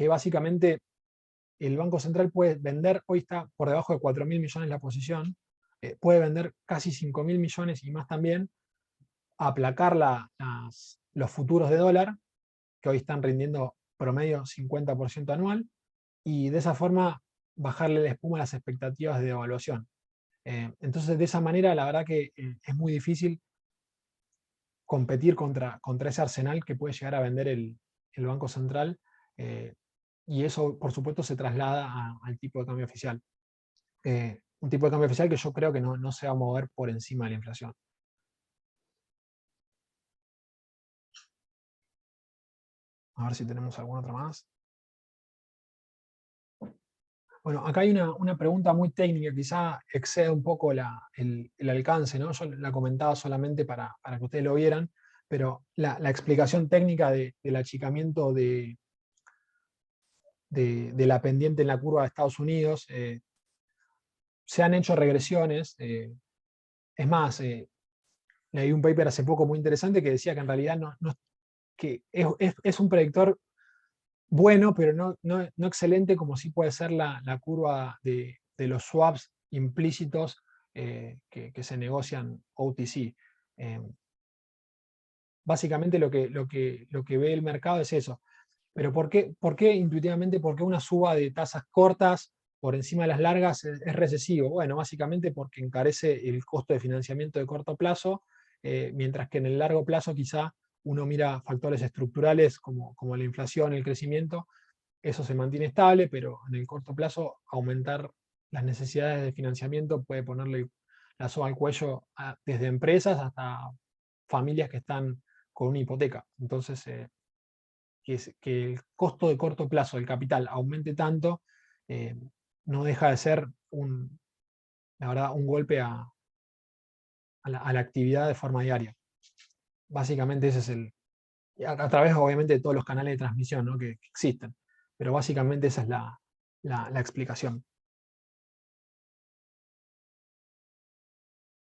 básicamente el Banco Central puede vender, hoy está por debajo de 4.000 millones la posición, puede vender casi 5.000 millones y más también, aplacar los futuros de dólar, que hoy están rindiendo promedio 50% anual, y de esa forma bajarle la espuma a las expectativas de devaluación. Entonces, de esa manera, la verdad que es muy difícil competir contra ese arsenal que puede llegar a vender el Banco Central, eh, y eso, por supuesto, se traslada al tipo de cambio oficial. Un tipo de cambio oficial que yo creo que no se va a mover por encima de la inflación. A ver si tenemos alguna otra más. Bueno, acá hay una pregunta muy técnica, quizá excede un poco el alcance, ¿no? Yo la comentaba solamente para que ustedes lo vieran, pero la explicación técnica del achicamiento de la pendiente en la curva de Estados Unidos, se han hecho regresiones, es más, leí un paper hace poco muy interesante que decía que en realidad que es un predictor bueno, pero no excelente como sí puede ser la curva de los swaps implícitos, que se negocian OTC. Eh, Básicamente lo que ve el mercado es eso. Pero ¿por qué intuitivamente, por qué una suba de tasas cortas por encima de las largas es recesivo? Bueno, básicamente porque encarece el costo de financiamiento de corto plazo, mientras que en el largo plazo quizá uno mira factores estructurales como la inflación, el crecimiento, eso se mantiene estable, pero en el corto plazo aumentar las necesidades de financiamiento puede ponerle la soga al cuello desde empresas hasta familias que están con una hipoteca. Entonces, que el costo de corto plazo del capital aumente tanto, eh, no deja de ser la verdad, un golpe a la actividad de forma diaria. Básicamente ese es a través obviamente de todos los canales de transmisión, ¿no? que existen. Pero básicamente esa es la explicación.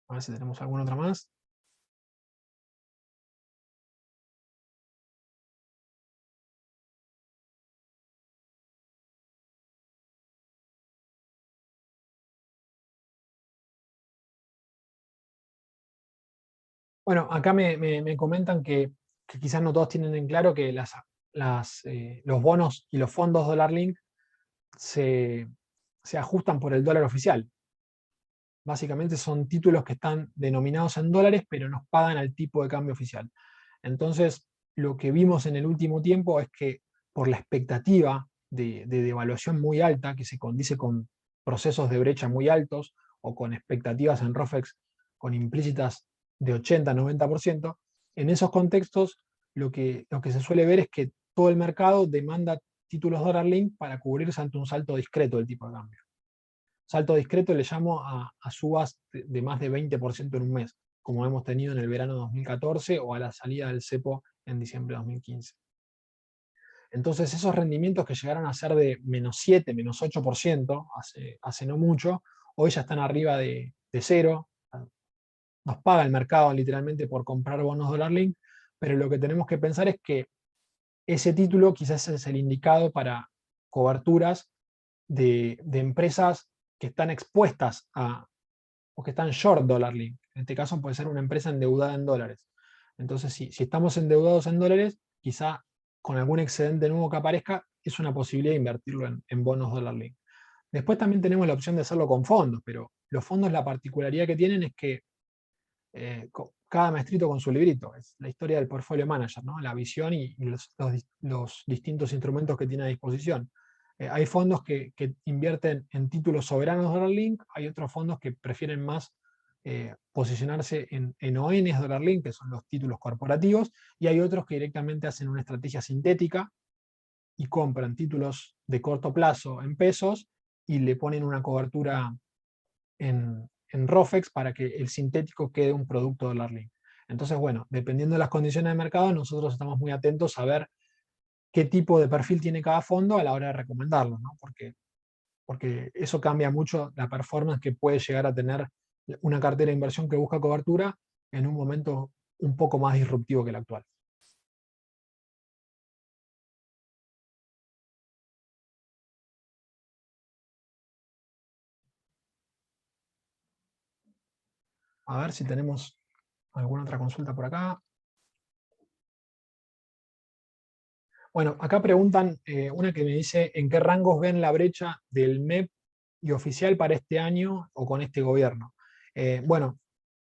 A ver si tenemos alguna otra más. Bueno, acá me comentan que quizás no todos tienen en claro que los bonos y los fondos Dollar Link se, se ajustan por el dólar oficial. Básicamente son títulos que están denominados en dólares, pero nos pagan al tipo de cambio oficial. Entonces, lo que vimos en el último tiempo es que por la expectativa de devaluación muy alta, que se condice con procesos de brecha muy altos o con expectativas en ROFEX con implícitas de 80-90%, en esos contextos lo que se suele ver es que todo el mercado demanda títulos dólar link para cubrirse ante un salto discreto del tipo de cambio. Salto discreto le llamo a subas de más de 20% en un mes, como hemos tenido en el verano 2014 o a la salida del cepo en diciembre de 2015. Entonces esos rendimientos que llegaron a ser de -7, -8% hace no mucho, hoy ya están arriba de cero. Nos paga el mercado literalmente por comprar bonos dólar link, pero lo que tenemos que pensar es que ese título quizás es el indicado para coberturas de empresas que están expuestas o que están short dollar link. En este caso puede ser una empresa endeudada en dólares. Entonces, si estamos endeudados en dólares, quizá con algún excedente nuevo que aparezca, es una posibilidad de invertirlo en bonos dólar link. Después también tenemos la opción de hacerlo con fondos, pero los fondos, la particularidad que tienen es que cada maestrito con su librito, es la historia del portfolio manager, ¿no? La visión y los distintos instrumentos que tiene a disposición. Hay fondos que invierten en títulos soberanos dólar link, hay otros fondos que prefieren más posicionarse en ONs dólar link, que son los títulos corporativos, y hay otros que directamente hacen una estrategia sintética y compran títulos de corto plazo en pesos y le ponen una cobertura en ROFEX para que el sintético quede un producto dólar link. Entonces, bueno, dependiendo de las condiciones de mercado, nosotros estamos muy atentos a ver qué tipo de perfil tiene cada fondo a la hora de recomendarlo, ¿no? Porque eso cambia mucho la performance que puede llegar a tener una cartera de inversión que busca cobertura en un momento un poco más disruptivo que el actual. A ver si tenemos alguna otra consulta por acá. Bueno, acá preguntan una que me dice en qué rangos ven la brecha del MEP y oficial para este año o con este gobierno. Bueno,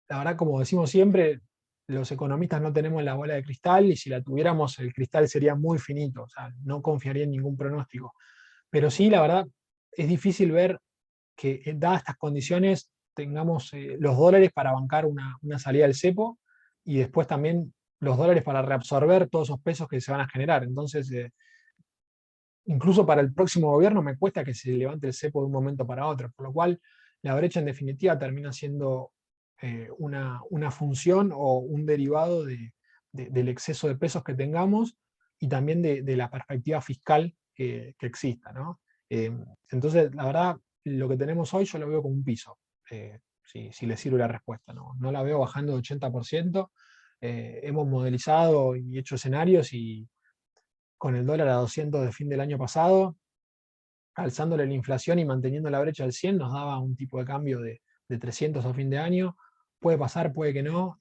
la verdad, como decimos siempre, los economistas no tenemos la bola de cristal y si la tuviéramos, el cristal sería muy finito, o sea, no confiaría en ningún pronóstico. Pero sí, la verdad, es difícil ver que, dadas estas condiciones, tengamos los dólares para bancar una salida del cepo y después también los dólares para reabsorber todos esos pesos que se van a generar. Entonces, incluso para el próximo gobierno me cuesta que se levante el cepo de un momento para otro, por lo cual la brecha en definitiva termina siendo una función o un derivado del exceso de pesos que tengamos y también de la perspectiva fiscal que exista, ¿no? Entonces, la verdad, lo que tenemos hoy yo lo veo como un piso, si le sirve la respuesta, ¿no? No la veo bajando de 80%. Hemos modelizado y hecho escenarios y con el dólar a 200 de fin del año pasado, alzándole la inflación y manteniendo la brecha del 100, nos daba un tipo de cambio de 300 a fin de año. Puede pasar, puede que no.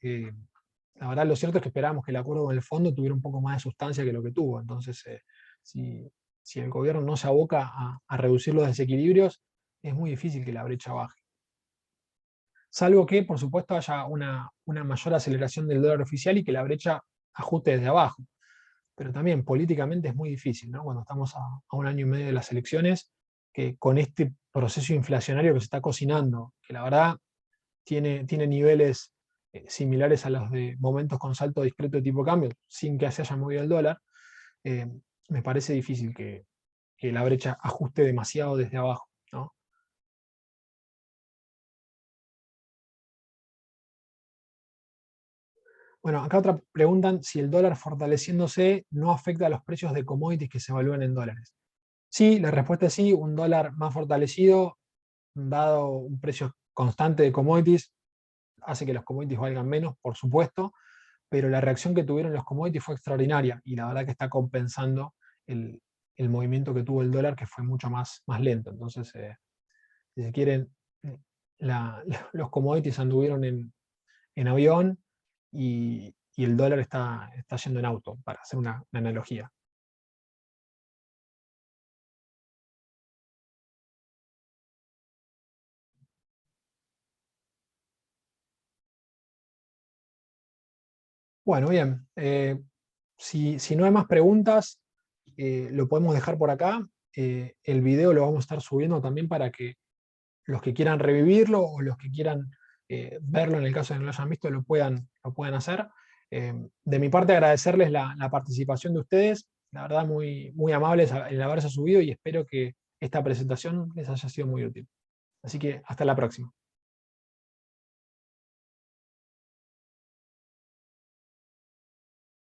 La verdad, lo cierto es que esperábamos que el acuerdo con el fondo tuviera un poco más de sustancia que lo que tuvo. Entonces, si el gobierno no se aboca a reducir los desequilibrios, es muy difícil que la brecha baje. Salvo que, por supuesto, haya una mayor aceleración del dólar oficial y que la brecha ajuste desde abajo. Pero también políticamente es muy difícil, ¿no? Cuando estamos a un año y medio de las elecciones, que con este proceso inflacionario que se está cocinando, que la verdad tiene niveles similares a los de momentos con salto discreto de tipo de cambio, sin que se haya movido el dólar, eh, me parece difícil que la brecha ajuste demasiado desde abajo, ¿no? Bueno, acá otra preguntan si el dólar fortaleciéndose no afecta a los precios de commodities que se evalúan en dólares. Sí, la respuesta es sí, un dólar más fortalecido, dado un precio constante de commodities, hace que los commodities valgan menos, por supuesto, pero la reacción que tuvieron los commodities fue extraordinaria y la verdad que está compensando el, el movimiento que tuvo el dólar, que fue mucho más lento. Entonces, si se quieren, eh, los commodities anduvieron en avión y el dólar está yendo en auto, para hacer una analogía. Bueno, bien. Si no hay más preguntas, lo podemos dejar por acá. El video lo vamos a estar subiendo también para que los que quieran revivirlo o los que quieran verlo en el caso de que no lo hayan visto lo puedan hacer. De mi parte, agradecerles la participación de ustedes. La verdad, muy amables el haberse subido y espero que esta presentación les haya sido muy útil. Así que hasta la próxima.